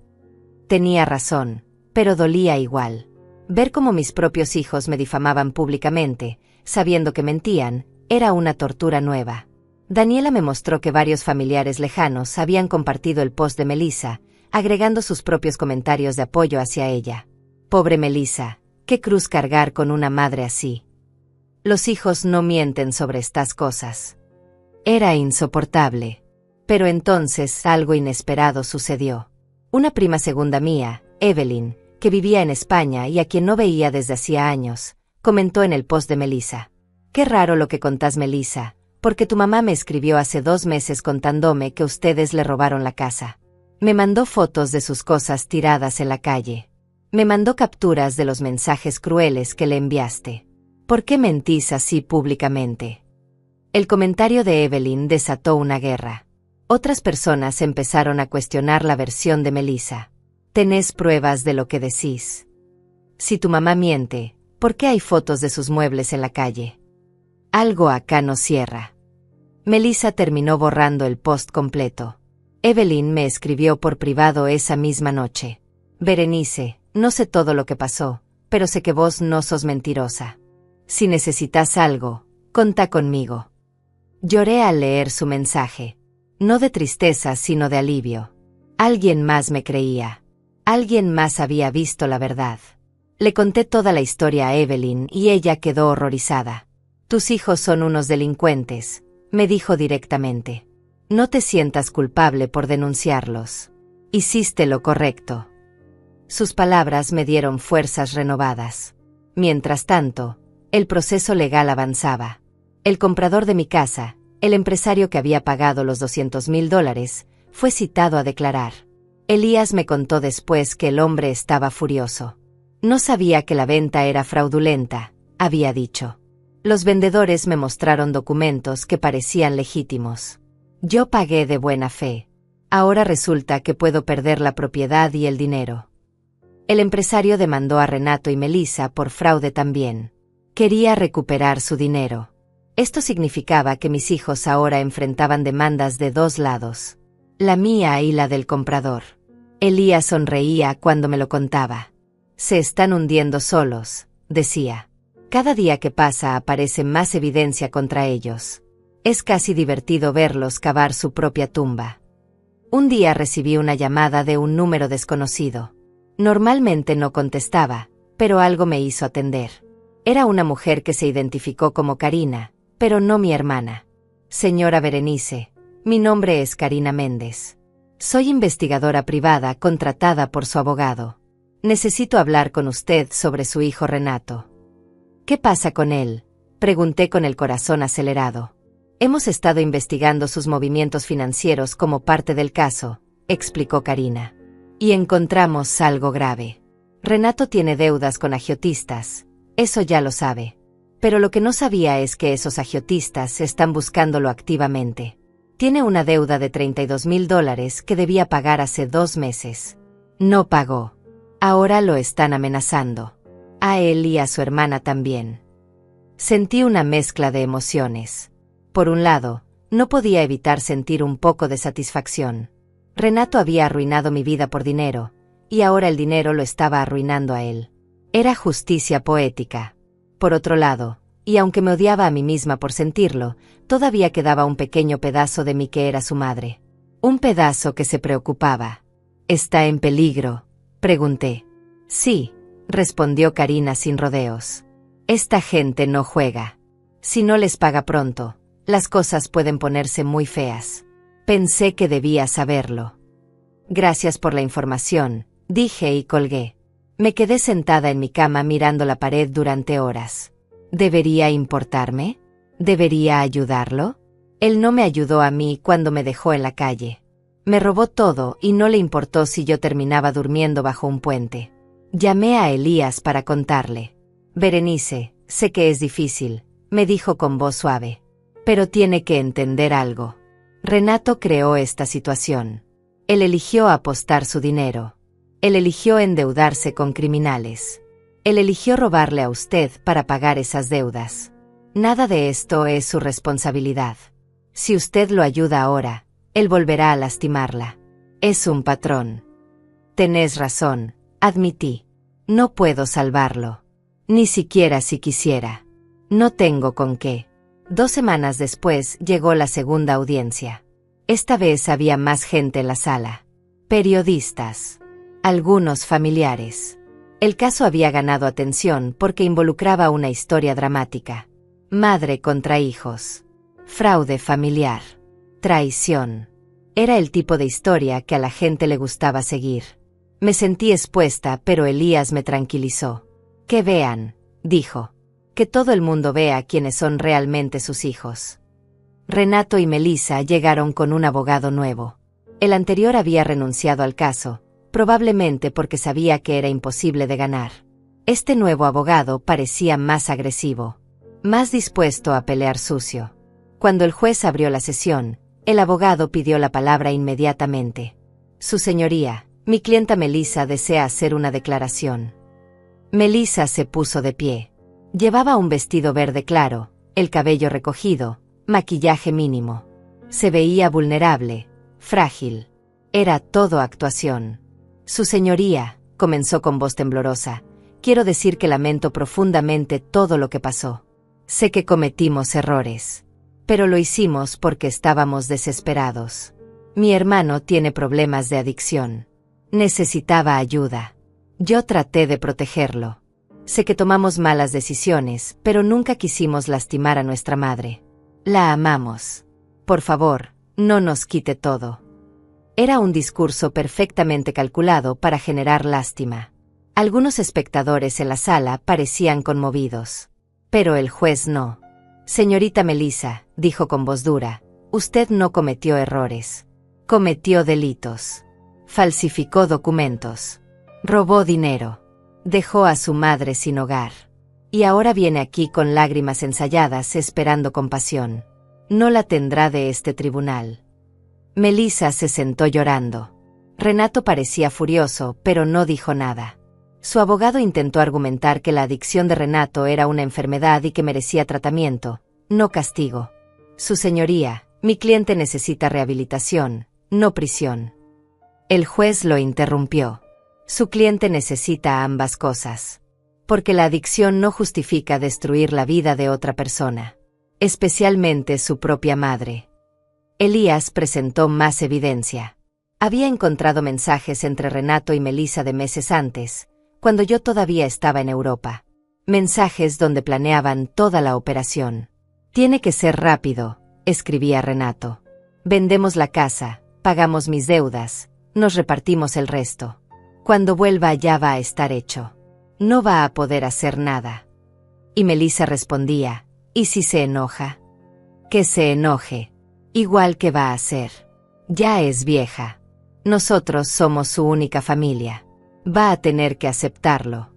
A: Tenía razón, pero dolía igual. Ver cómo mis propios hijos me difamaban públicamente, sabiendo que mentían, era una tortura nueva. Daniela me mostró que varios familiares lejanos habían compartido el post de Melissa, agregando sus propios comentarios de apoyo hacia ella. Pobre Melissa, qué cruz cargar con una madre así. Los hijos no mienten sobre estas cosas. Era insoportable. Pero entonces algo inesperado sucedió. Una prima segunda mía, Evelyn, que vivía en España y a quien no veía desde hacía años, comentó en el post de Melissa. Qué raro lo que contás, Melissa, porque tu mamá me escribió hace 2 meses contándome que ustedes le robaron la casa. Me mandó fotos de sus cosas tiradas en la calle. Me mandó capturas de los mensajes crueles que le enviaste. ¿Por qué mentís así públicamente? El comentario de Evelyn desató una guerra. Otras personas empezaron a cuestionar la versión de Melissa. ¿Tenés pruebas de lo que decís? Si tu mamá miente, ¿por qué hay fotos de sus muebles en la calle? Algo acá no cierra. Melissa terminó borrando el post completo. Evelyn me escribió por privado esa misma noche. Berenice, no sé todo lo que pasó, pero sé que vos no sos mentirosa. Si necesitas algo, contá conmigo. Lloré al leer su mensaje. No de tristeza, sino de alivio. Alguien más me creía. Alguien más había visto la verdad. Le conté toda la historia a Evelyn y ella quedó horrorizada. Tus hijos son unos delincuentes, me dijo directamente. No te sientas culpable por denunciarlos. Hiciste lo correcto. Sus palabras me dieron fuerzas renovadas. Mientras tanto, el proceso legal avanzaba. El comprador de mi casa, el empresario que había pagado los $200,000, fue citado a declarar. Elías me contó después que el hombre estaba furioso. No sabía que la venta era fraudulenta, había dicho. Los vendedores me mostraron documentos que parecían legítimos. Yo pagué de buena fe. Ahora resulta que puedo perder la propiedad y el dinero. El empresario demandó a Renato y Melissa por fraude también. Quería recuperar su dinero. Esto significaba que mis hijos ahora enfrentaban demandas de dos lados. La mía y la del comprador. Elías sonreía cuando me lo contaba. Se están hundiendo solos, decía. Cada día que pasa aparece más evidencia contra ellos. Es casi divertido verlos cavar su propia tumba. Un día recibí una llamada de un número desconocido. Normalmente no contestaba, pero algo me hizo atender. Era una mujer que se identificó como Karina, pero no mi hermana. Señora Berenice, mi nombre es Karina Méndez. Soy investigadora privada contratada por su abogado. Necesito hablar con usted sobre su hijo Renato. ¿Qué pasa con él?, pregunté con el corazón acelerado. Hemos estado investigando sus movimientos financieros como parte del caso, explicó Karina. Y encontramos algo grave. Renato tiene deudas con agiotistas, eso ya lo sabe. Pero lo que no sabía es que esos agiotistas están buscándolo activamente. Tiene una deuda de $32,000 que debía pagar hace 2 meses. No pagó. Ahora lo están amenazando. A él y a su hermana también. Sentí una mezcla de emociones. Por un lado, no podía evitar sentir un poco de satisfacción. Renato había arruinado mi vida por dinero, y ahora el dinero lo estaba arruinando a él. Era justicia poética. Por otro lado, y aunque me odiaba a mí misma por sentirlo, todavía quedaba un pequeño pedazo de mí que era su madre. Un pedazo que se preocupaba. ¿Está en peligro?, pregunté. Sí, respondió Karina sin rodeos. Esta gente no juega. Si no les paga pronto, las cosas pueden ponerse muy feas. Pensé que debía saberlo. Gracias por la información, dije y colgué. Me quedé sentada en mi cama mirando la pared durante horas. ¿Debería importarme? ¿Debería ayudarlo? Él no me ayudó a mí cuando me dejó en la calle. Me robó todo y no le importó si yo terminaba durmiendo bajo un puente. Llamé a Elías para contarle. Berenice, sé que es difícil, me dijo con voz suave. Pero tiene que entender algo. Renato creó esta situación. Él eligió apostar su dinero. Él eligió endeudarse con criminales. Él eligió robarle a usted para pagar esas deudas. Nada de esto es su responsabilidad. Si usted lo ayuda ahora, él volverá a lastimarla. Es un patrón. Tenés razón, admití. No puedo salvarlo. Ni siquiera si quisiera. No tengo con qué. 2 semanas después llegó la segunda audiencia. Esta vez había más gente en la sala. Periodistas. Algunos familiares. El caso había ganado atención porque involucraba una historia dramática. Madre contra hijos. Fraude familiar. Traición. Era el tipo de historia que a la gente le gustaba seguir. Me sentí expuesta, pero Elías me tranquilizó. Que vean, dijo. Que todo el mundo vea quiénes son realmente sus hijos. Renato y Melissa llegaron con un abogado nuevo. El anterior había renunciado al caso, probablemente porque sabía que era imposible de ganar. Este nuevo abogado parecía más agresivo, más dispuesto a pelear sucio. Cuando el juez abrió la sesión, el abogado pidió la palabra inmediatamente. Su señoría, mi clienta Melissa desea hacer una declaración. Melissa se puso de pie. Llevaba un vestido verde claro, el cabello recogido, maquillaje mínimo. Se veía vulnerable, frágil. Era todo actuación. Su señoría, comenzó con voz temblorosa, quiero decir que lamento profundamente todo lo que pasó. Sé que cometimos errores. Pero lo hicimos porque estábamos desesperados. Mi hermano tiene problemas de adicción. Necesitaba ayuda. Yo traté de protegerlo. Sé que tomamos malas decisiones, pero nunca quisimos lastimar a nuestra madre. La amamos. Por favor, no nos quite todo. Era un discurso perfectamente calculado para generar lástima. Algunos espectadores en la sala parecían conmovidos. Pero el juez no. Señorita Melissa, dijo con voz dura, usted no cometió errores. Cometió delitos. Falsificó documentos. Robó dinero. Dejó a su madre sin hogar. Y ahora viene aquí con lágrimas ensayadas esperando compasión. No la tendrá de este tribunal. Melissa se sentó llorando. Renato parecía furioso, pero no dijo nada. Su abogado intentó argumentar que la adicción de Renato era una enfermedad y que merecía tratamiento, no castigo. Su señoría, mi cliente necesita rehabilitación, no prisión. El juez lo interrumpió. Su cliente necesita ambas cosas. Porque la adicción no justifica destruir la vida de otra persona, especialmente su propia madre. Elías presentó más evidencia. Había encontrado mensajes entre Renato y Melissa de meses antes, cuando yo todavía estaba en Europa. Mensajes donde planeaban toda la operación. Tiene que ser rápido, escribía Renato. Vendemos la casa, pagamos mis deudas, nos repartimos el resto. Cuando vuelva ya va a estar hecho. No va a poder hacer nada. Y Melissa respondía, ¿y si se enoja? Que se enoje. Igual que va a hacer. Ya es vieja. Nosotros somos su única familia. Va a tener que aceptarlo.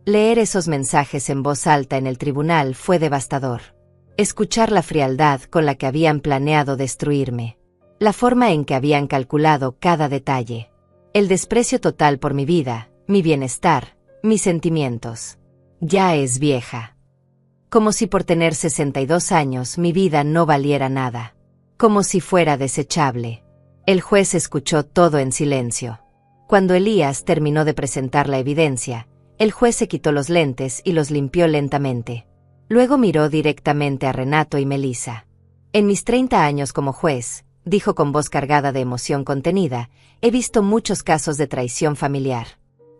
A: Leer esos mensajes en voz alta en el tribunal fue devastador. Escuchar la frialdad con la que habían planeado destruirme. La forma en que habían calculado cada detalle. El desprecio total por mi vida, mi bienestar, mis sentimientos. Ya es vieja. Como si por tener 62 años mi vida no valiera nada. Como si fuera desechable. El juez escuchó todo en silencio. Cuando Elías terminó de presentar la evidencia, el juez se quitó los lentes y los limpió lentamente. Luego miró directamente a Renato y Melissa. En mis 30 años como juez, dijo con voz cargada de emoción contenida, he visto muchos casos de traición familiar.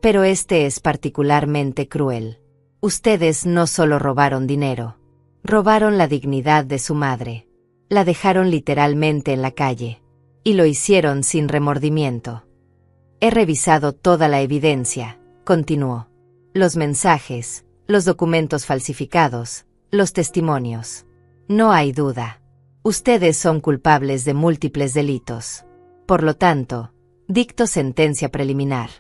A: Pero este es particularmente cruel. Ustedes no solo robaron dinero. Robaron la dignidad de su madre. La dejaron literalmente en la calle. Y lo hicieron sin remordimiento. He revisado toda la evidencia, continuó. Los mensajes, los documentos falsificados, los testimonios. No hay duda. Ustedes son culpables de múltiples delitos. Por lo tanto, dicto sentencia preliminar.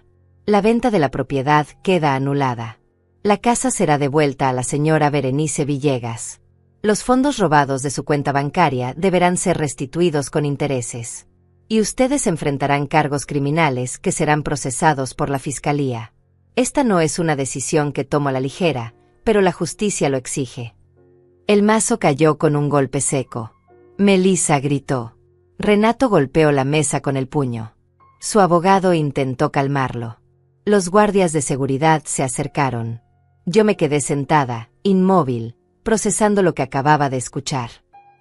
A: La venta de la propiedad queda anulada. La casa será devuelta a la señora Berenice Villegas. Los fondos robados de su cuenta bancaria deberán ser restituidos con intereses. Y ustedes enfrentarán cargos criminales que serán procesados por la Fiscalía. Esta no es una decisión que tomo a la ligera, pero la justicia lo exige. El mazo cayó con un golpe seco. Melissa gritó. Renato golpeó la mesa con el puño. Su abogado intentó calmarlo. Los guardias de seguridad se acercaron. Yo me quedé sentada, inmóvil, procesando lo que acababa de escuchar.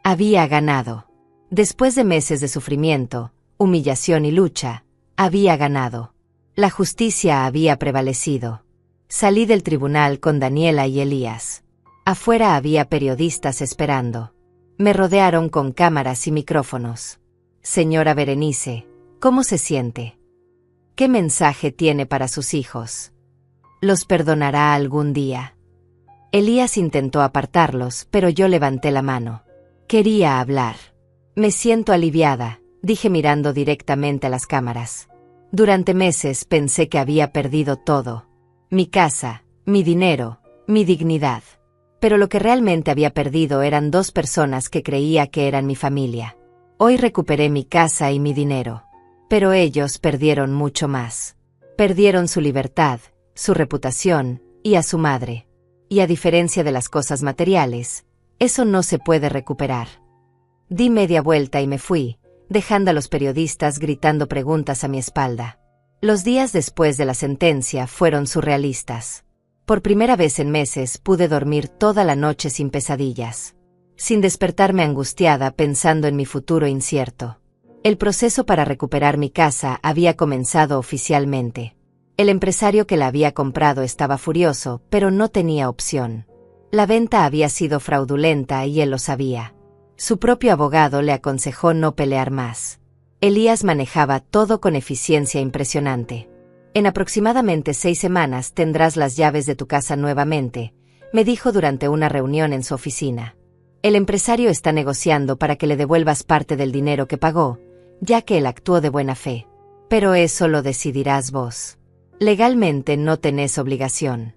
A: Había ganado. Después de meses de sufrimiento, humillación y lucha, había ganado. La justicia había prevalecido. Salí del tribunal con Daniela y Elías. Afuera había periodistas esperando. Me rodearon con cámaras y micrófonos. Señora Berenice, ¿cómo se siente? ¿Qué mensaje tiene para sus hijos? ¿Los perdonará algún día? Elías intentó apartarlos, pero yo levanté la mano. Quería hablar. Me siento aliviada, dije mirando directamente a las cámaras. Durante meses pensé que había perdido todo. Mi casa, mi dinero, mi dignidad. Pero lo que realmente había perdido eran 2 personas que creía que eran mi familia. Hoy recuperé mi casa y mi dinero. Pero ellos perdieron mucho más. Perdieron su libertad, su reputación, y a su madre. Y a diferencia de las cosas materiales, eso no se puede recuperar. Di media vuelta y me fui, dejando a los periodistas gritando preguntas a mi espalda. Los días después de la sentencia fueron surrealistas. Por primera vez en meses pude dormir toda la noche sin pesadillas, sin despertarme angustiada pensando en mi futuro incierto. El proceso para recuperar mi casa había comenzado oficialmente. El empresario que la había comprado estaba furioso, pero no tenía opción. La venta había sido fraudulenta y él lo sabía. Su propio abogado le aconsejó no pelear más. Elías manejaba todo con eficiencia impresionante. En aproximadamente 6 semanas tendrás las llaves de tu casa nuevamente, me dijo durante una reunión en su oficina. El empresario está negociando para que le devuelvas parte del dinero que pagó, ya que él actuó de buena fe. Pero eso lo decidirás vos. Legalmente no tenés obligación.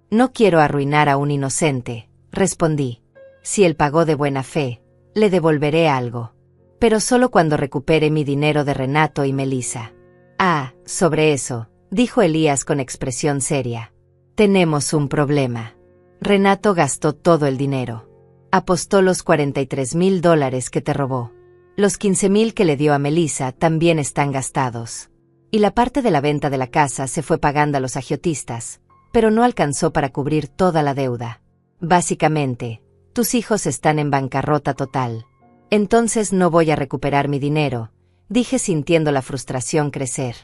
A: No quiero arruinar a un inocente, respondí. Si él pagó de buena fe, le devolveré algo. Pero solo cuando recupere mi dinero de Renato y Melissa. Ah, sobre eso, dijo Elías con expresión seria. Tenemos un problema. Renato gastó todo el dinero. Apostó los $43,000 que te robó. Los 15,000 que le dio a Melissa también están gastados. Y la parte de la venta de la casa se fue pagando a los agiotistas, pero no alcanzó para cubrir toda la deuda. Básicamente, tus hijos están en bancarrota total. Entonces no voy a recuperar mi dinero, dije sintiendo la frustración crecer.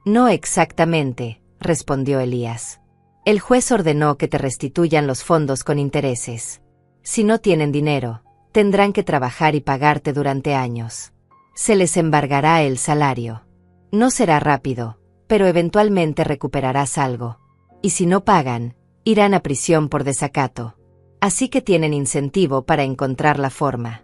A: No exactamente, respondió Elías. El juez ordenó que te restituyan los fondos con intereses. Si no tienen dinero, tendrán que trabajar y pagarte durante años. Se les embargará el salario. No será rápido, pero eventualmente recuperarás algo. Y si no pagan, irán a prisión por desacato. Así que tienen incentivo para encontrar la forma.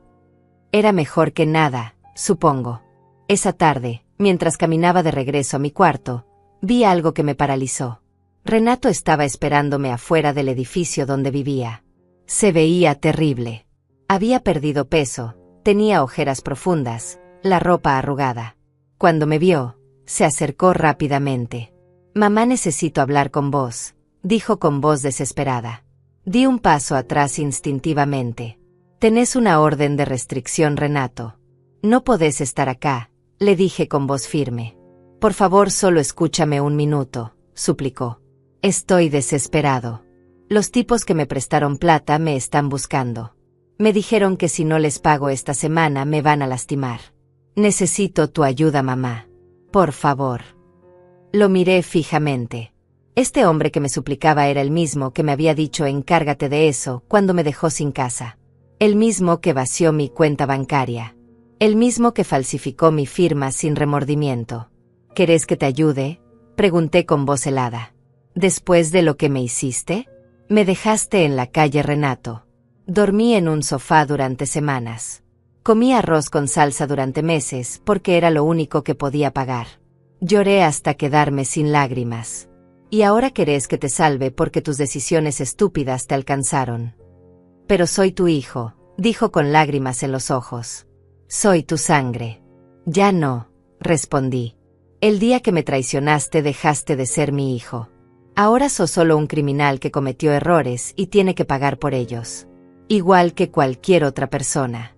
A: Era mejor que nada, supongo. Esa tarde, mientras caminaba de regreso a mi cuarto, vi algo que me paralizó. Renato estaba esperándome afuera del edificio donde vivía. Se veía terrible. Había perdido peso, tenía ojeras profundas, la ropa arrugada. Cuando me vio, se acercó rápidamente. Mamá, necesito hablar con vos, dijo con voz desesperada. Di un paso atrás instintivamente. Tenés una orden de restricción, Renato. No podés estar acá, le dije con voz firme. Por favor, solo escúchame un minuto, suplicó. Estoy desesperado. Los tipos que me prestaron plata me están buscando. Me dijeron que si no les pago esta semana me van a lastimar. Necesito tu ayuda, mamá. Por favor. Lo miré fijamente. Este hombre que me suplicaba era el mismo que me había dicho encárgate de eso cuando me dejó sin casa. El mismo que vació mi cuenta bancaria. El mismo que falsificó mi firma sin remordimiento. ¿Querés que te ayude?, pregunté con voz helada. ¿Después de lo que me hiciste? Me dejaste en la calle, Renato. Dormí en un sofá durante semanas. Comí arroz con salsa durante meses porque era lo único que podía pagar. Lloré hasta quedarme sin lágrimas. Y ahora querés que te salve porque tus decisiones estúpidas te alcanzaron. Pero soy tu hijo, dijo con lágrimas en los ojos. Soy tu sangre. Ya no, respondí. El día que me traicionaste dejaste de ser mi hijo. Ahora sos solo un criminal que cometió errores y tiene que pagar por ellos. Igual que cualquier otra persona.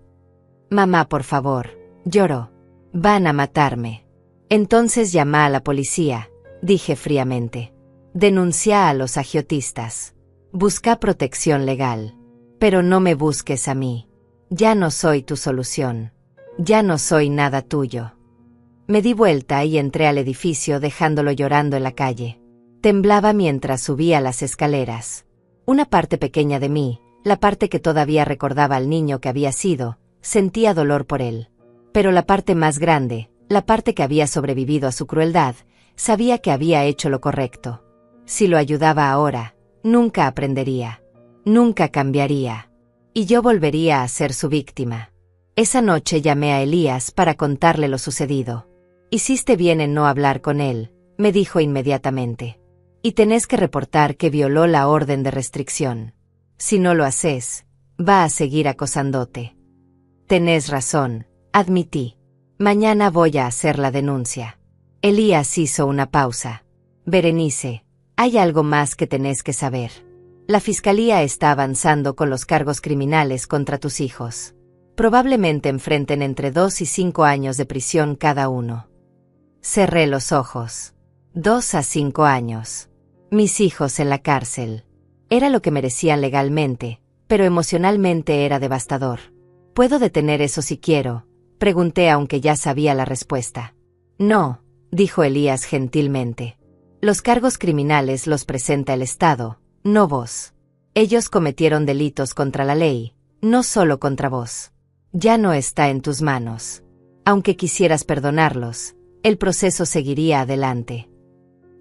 A: Mamá, por favor, lloró. Van a matarme. Entonces llama a la policía, dije fríamente. Denuncia a los agiotistas. Busca protección legal. Pero no me busques a mí. Ya no soy tu solución. Ya no soy nada tuyo. Me di vuelta y entré al edificio dejándolo llorando en la calle. Temblaba mientras subía las escaleras. Una parte pequeña de mí, la parte que todavía recordaba al niño que había sido, sentía dolor por él. Pero la parte más grande, la parte que había sobrevivido a su crueldad, sabía que había hecho lo correcto. Si lo ayudaba ahora, nunca aprendería. Nunca cambiaría. Y yo volvería a ser su víctima. Esa noche llamé a Elías para contarle lo sucedido. Hiciste bien en no hablar con él, me dijo inmediatamente. Y tenés que reportar que violó la orden de restricción. Si no lo haces, va a seguir acosándote. Tenés razón, admití. Mañana voy a hacer la denuncia. Elías hizo una pausa. Berenice, hay algo más que tenés que saber. La fiscalía está avanzando con los cargos criminales contra tus hijos. Probablemente enfrenten entre 2 y 5 años de prisión cada uno. Cerré los ojos. 2 a 5 años. Mis hijos en la cárcel. Era lo que merecían legalmente, pero emocionalmente era devastador. ¿Puedo detener eso si quiero?, pregunté aunque ya sabía la respuesta. No, dijo Elías gentilmente. Los cargos criminales los presenta el Estado, no vos. Ellos cometieron delitos contra la ley, no solo contra vos. Ya no está en tus manos. Aunque quisieras perdonarlos, el proceso seguiría adelante.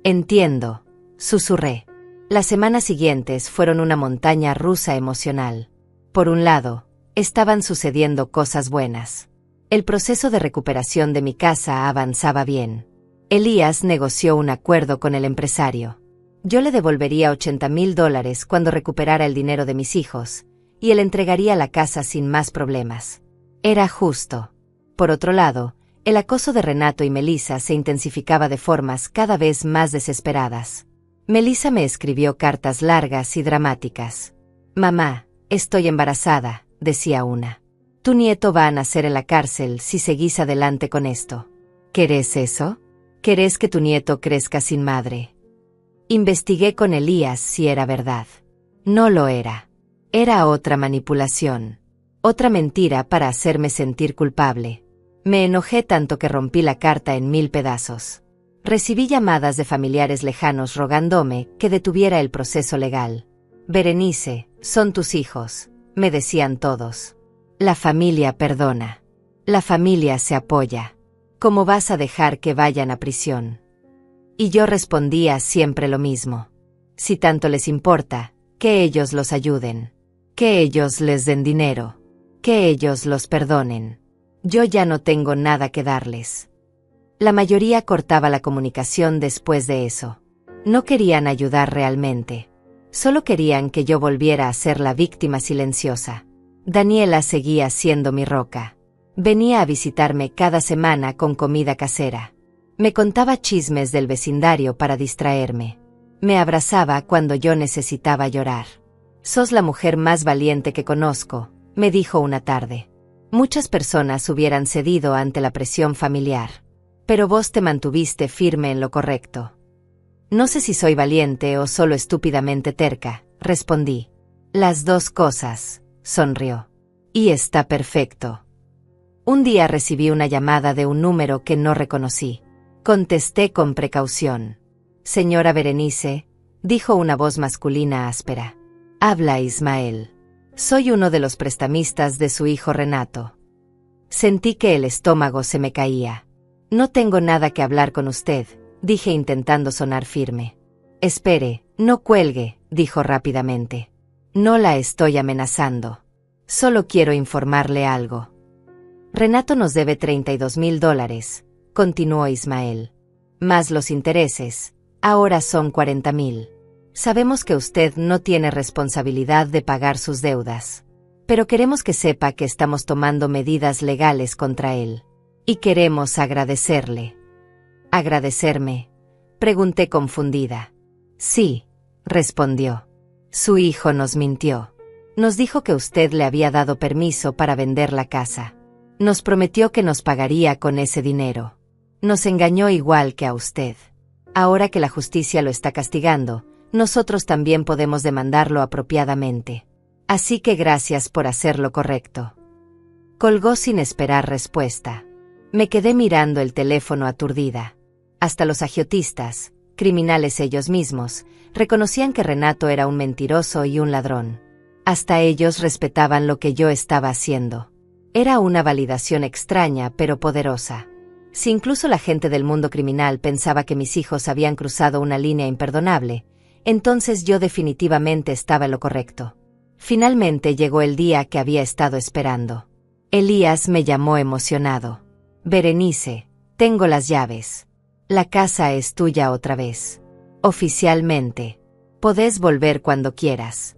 A: Entiendo, susurré. Las semanas siguientes fueron una montaña rusa emocional. Por un lado, estaban sucediendo cosas buenas. El proceso de recuperación de mi casa avanzaba bien. Elías negoció un acuerdo con el empresario. Yo le devolvería $80,000 cuando recuperara el dinero de mis hijos, y él entregaría la casa sin más problemas. Era justo. Por otro lado, el acoso de Renato y Melissa se intensificaba de formas cada vez más desesperadas. Melissa me escribió cartas largas y dramáticas. Mamá, estoy embarazada, decía una. Tu nieto va a nacer en la cárcel si seguís adelante con esto. ¿Querés eso? ¿Querés que tu nieto crezca sin madre? Investigué con Elías si era verdad. No lo era. Era otra manipulación. Otra mentira para hacerme sentir culpable. Me enojé tanto que rompí la carta en 1000 pedazos. Recibí llamadas de familiares lejanos rogándome que detuviera el proceso legal. Berenice, son tus hijos, me decían todos. La familia perdona. La familia se apoya. ¿Cómo vas a dejar que vayan a prisión? Y yo respondía siempre lo mismo. Si tanto les importa, que ellos los ayuden. Que ellos les den dinero. Que ellos los perdonen. Yo ya no tengo nada que darles. La mayoría cortaba la comunicación después de eso. No querían ayudar realmente. Solo querían que yo volviera a ser la víctima silenciosa. Daniela seguía siendo mi roca. Venía a visitarme cada semana con comida casera. Me contaba chismes del vecindario para distraerme. Me abrazaba cuando yo necesitaba llorar. Sos la mujer más valiente que conozco, me dijo una tarde. Muchas personas hubieran cedido ante la presión familiar. Pero vos te mantuviste firme en lo correcto. No sé si soy valiente o solo estúpidamente terca, respondí. Las dos cosas, sonrió. Y está perfecto. Un día recibí una llamada de un número que no reconocí. Contesté con precaución. Señora Berenice, dijo una voz masculina áspera. Habla Ismael. Soy uno de los prestamistas de su hijo Renato. Sentí que el estómago se me caía. No tengo nada que hablar con usted, dije intentando sonar firme. Espere, no cuelgue, dijo rápidamente. No la estoy amenazando. Solo quiero informarle algo. Renato nos debe $32,000, continuó Ismael. Más los intereses, ahora son 40,000. Sabemos que usted no tiene responsabilidad de pagar sus deudas. Pero queremos que sepa que estamos tomando medidas legales contra él. Y queremos agradecerle. ¿Agradecerme?, pregunté confundida. Sí, respondió. Su hijo nos mintió. Nos dijo que usted le había dado permiso para vender la casa. Nos prometió que nos pagaría con ese dinero. Nos engañó igual que a usted. Ahora que la justicia lo está castigando, nosotros también podemos demandarlo apropiadamente. Así que gracias por hacer lo correcto. Colgó sin esperar respuesta. Me quedé mirando el teléfono aturdida. Hasta los agiotistas, criminales ellos mismos, reconocían que Renato era un mentiroso y un ladrón. Hasta ellos respetaban lo que yo estaba haciendo. Era una validación extraña pero poderosa. Si incluso la gente del mundo criminal pensaba que mis hijos habían cruzado una línea imperdonable, entonces yo definitivamente estaba en lo correcto. Finalmente llegó el día que había estado esperando. Elías me llamó emocionado. Berenice, tengo las llaves. La casa es tuya otra vez. Oficialmente. Podés volver cuando quieras.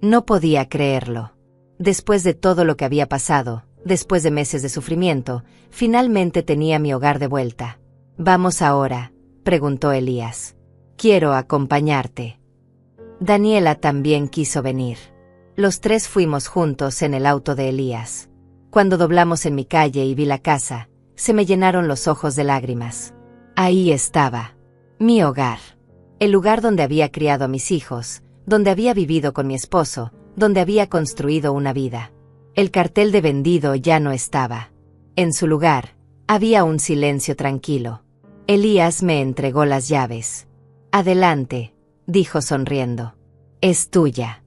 A: No podía creerlo. Después de todo lo que había pasado, después de meses de sufrimiento, finalmente tenía mi hogar de vuelta. ¿Vamos ahora?, preguntó Elías. Quiero acompañarte. Daniela también quiso venir. Los tres fuimos juntos en el auto de Elías. Cuando doblamos en mi calle y vi la casa, se me llenaron los ojos de lágrimas. Ahí estaba. Mi hogar. El lugar donde había criado a mis hijos, donde había vivido con mi esposo, donde había construido una vida. El cartel de vendido ya no estaba. En su lugar, había un silencio tranquilo. Elías me entregó las llaves. Adelante, dijo sonriendo. Es tuya.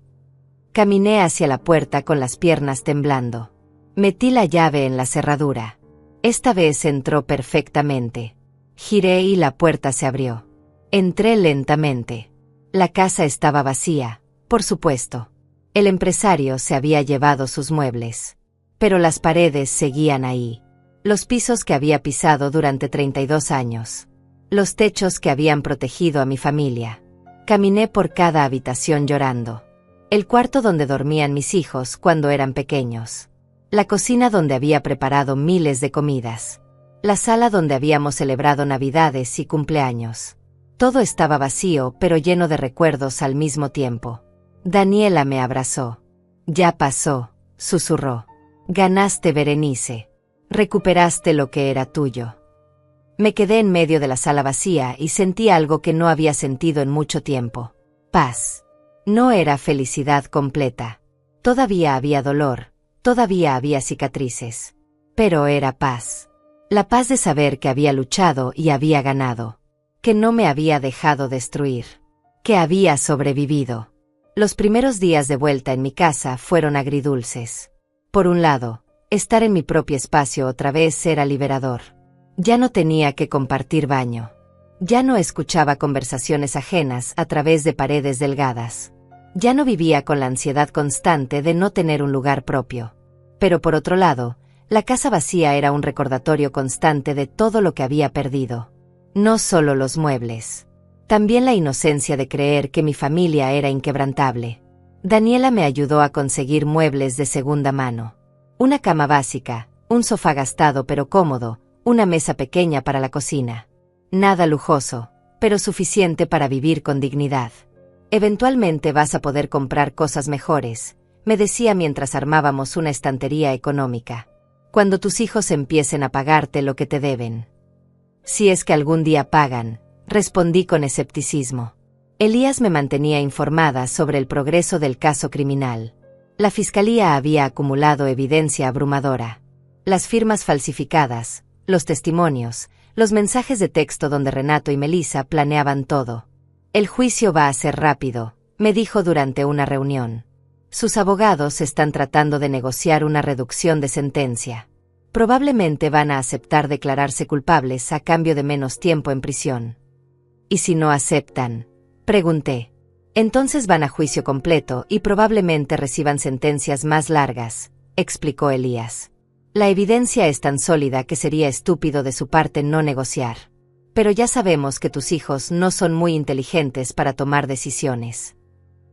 A: Caminé hacia la puerta con las piernas temblando. Metí la llave en la cerradura. Esta vez entró perfectamente. Giré y la puerta se abrió. Entré lentamente. La casa estaba vacía, por supuesto. El empresario se había llevado sus muebles. Pero las paredes seguían ahí. Los pisos que había pisado durante 32 años. Los techos que habían protegido a mi familia. Caminé por cada habitación llorando. El cuarto donde dormían mis hijos cuando eran pequeños. La cocina donde había preparado miles de comidas. La sala donde habíamos celebrado Navidades y cumpleaños. Todo estaba vacío pero lleno de recuerdos al mismo tiempo. Daniela me abrazó. Ya pasó, susurró. Ganaste, Berenice. Recuperaste lo que era tuyo. Me quedé en medio de la sala vacía y sentí algo que no había sentido en mucho tiempo. Paz. No era felicidad completa. Todavía había dolor, todavía había cicatrices. Pero era paz. La paz de saber que había luchado y había ganado. Que no me había dejado destruir. Que había sobrevivido. Los primeros días de vuelta en mi casa fueron agridulces. Por un lado, estar en mi propio espacio otra vez era liberador. Ya no tenía que compartir baño. Ya no escuchaba conversaciones ajenas a través de paredes delgadas. Ya no vivía con la ansiedad constante de no tener un lugar propio. Pero por otro lado, la casa vacía era un recordatorio constante de todo lo que había perdido. No solo los muebles. También la inocencia de creer que mi familia era inquebrantable. Daniela me ayudó a conseguir muebles de segunda mano. Una cama básica, un sofá gastado pero cómodo, una mesa pequeña para la cocina. Nada lujoso, pero suficiente para vivir con dignidad. Eventualmente vas a poder comprar cosas mejores, me decía mientras armábamos una estantería económica. Cuando tus hijos empiecen a pagarte lo que te deben. Si es que algún día pagan, respondí con escepticismo. Elías me mantenía informada sobre el progreso del caso criminal. La fiscalía había acumulado evidencia abrumadora. Las firmas falsificadas, los testimonios, los mensajes de texto donde Renato y Melissa planeaban todo. El juicio va a ser rápido, me dijo durante una reunión. Sus abogados están tratando de negociar una reducción de sentencia. Probablemente van a aceptar declararse culpables a cambio de menos tiempo en prisión. ¿Y si no aceptan?, pregunté. Entonces van a juicio completo y probablemente reciban sentencias más largas, explicó Elías. La evidencia es tan sólida que sería estúpido de su parte no negociar. Pero ya sabemos que tus hijos no son muy inteligentes para tomar decisiones.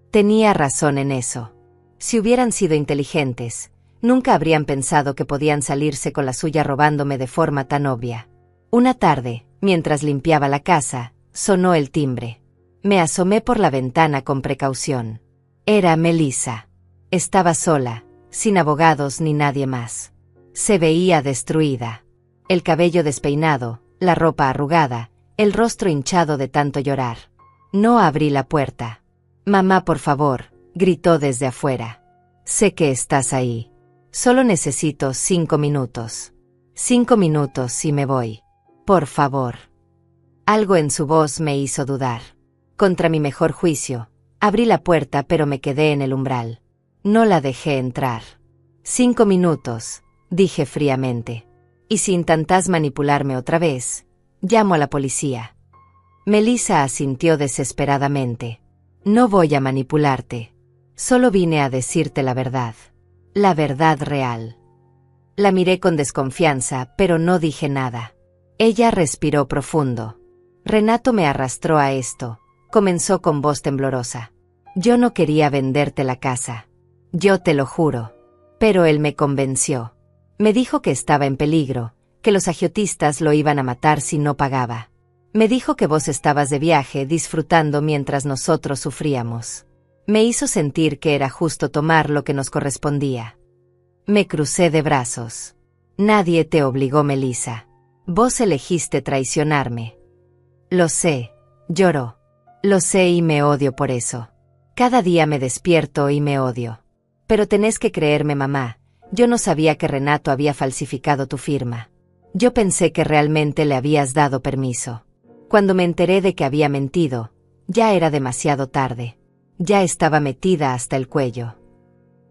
A: Tenía razón en eso. Si hubieran sido inteligentes, nunca habrían pensado que podían salirse con la suya robándome de forma tan obvia. Una tarde, mientras limpiaba la casa, sonó el timbre. Me asomé por la ventana con precaución. Era Melissa. Estaba sola, sin abogados ni nadie más. Se veía destruida. El cabello despeinado, la ropa arrugada, el rostro hinchado de tanto llorar. No abrí la puerta. Mamá, por favor, gritó desde afuera. Sé que estás ahí. Solo necesito 5 minutos. 5 minutos y me voy. Por favor. Algo en su voz me hizo dudar. Contra mi mejor juicio, abrí la puerta pero me quedé en el umbral. No la dejé entrar. 5 minutos, dije fríamente. Y si intentas manipularme otra vez, llamo a la policía. Melissa asintió desesperadamente. No voy a manipularte. Solo vine a decirte la verdad. La verdad real. La miré con desconfianza, pero no dije nada. Ella respiró profundo. Renato me arrastró a esto, comenzó con voz temblorosa. Yo no quería venderte la casa. Yo te lo juro. Pero él me convenció. Me dijo que estaba en peligro, que los agiotistas lo iban a matar si no pagaba. Me dijo que vos estabas de viaje disfrutando mientras nosotros sufríamos. Me hizo sentir que era justo tomar lo que nos correspondía. Me crucé de brazos. Nadie te obligó, Melissa. Vos elegiste traicionarme. Lo sé, lloró. Lo sé y me odio por eso. Cada día me despierto y me odio. Pero tenés que creerme, mamá. Yo no sabía que Renato había falsificado tu firma. Yo pensé que realmente le habías dado permiso. Cuando me enteré de que había mentido, ya era demasiado tarde. Ya estaba metida hasta el cuello.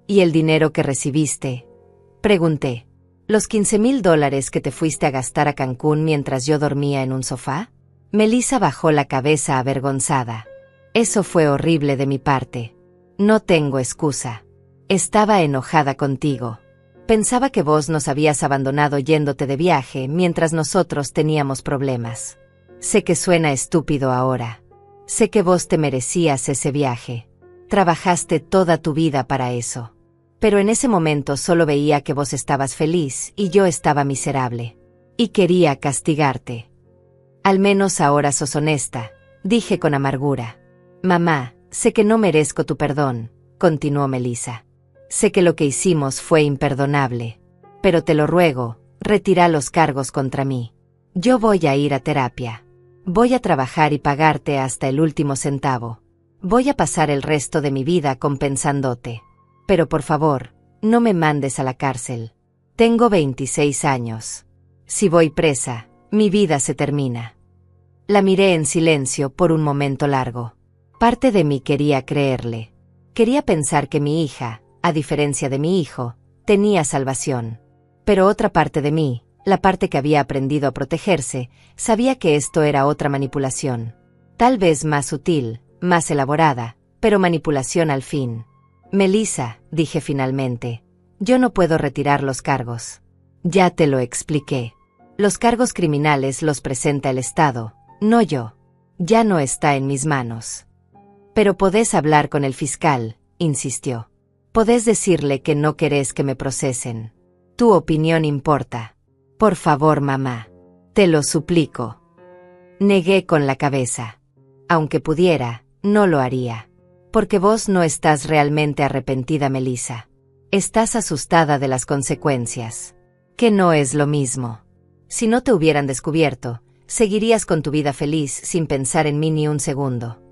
A: ¿Y el dinero que recibiste? Pregunté. ¿Los $15,000 que te fuiste a gastar a Cancún mientras yo dormía en un sofá? Melissa bajó la cabeza avergonzada. Eso fue horrible de mi parte. No tengo excusa. Estaba enojada contigo. Pensaba que vos nos habías abandonado yéndote de viaje mientras nosotros teníamos problemas. Sé que suena estúpido ahora. Sé que vos te merecías ese viaje. Trabajaste toda tu vida para eso. Pero en ese momento solo veía que vos estabas feliz y yo estaba miserable. Y quería castigarte. Al menos ahora sos honesta, dije con amargura. Mamá, sé que no merezco tu perdón, continuó Melissa. Sé que lo que hicimos fue imperdonable. Pero te lo ruego, retira los cargos contra mí. Yo voy a ir a terapia. Voy a trabajar y pagarte hasta el último centavo. Voy a pasar el resto de mi vida compensándote. Pero por favor, no me mandes a la cárcel. Tengo 26 años. Si voy presa, mi vida se termina. La miré en silencio por un momento largo. Parte de mí quería creerle. Quería pensar que mi hija, a diferencia de mi hijo, tenía salvación. Pero otra parte de mí, la parte que había aprendido a protegerse, sabía que esto era otra manipulación. Tal vez más sutil, más elaborada, pero manipulación al fin. Melissa, dije finalmente, yo no puedo retirar los cargos. Ya te lo expliqué. Los cargos criminales los presenta el Estado, no yo. Ya no está en mis manos. Pero podés hablar con el fiscal, insistió. Podés decirle que no querés que me procesen. Tu opinión importa. Por favor, mamá. Te lo suplico. Negué con la cabeza. Aunque pudiera, no lo haría. Porque vos no estás realmente arrepentida, Melissa. Estás asustada de las consecuencias. Que no es lo mismo. Si no te hubieran descubierto, seguirías con tu vida feliz sin pensar en mí ni un segundo.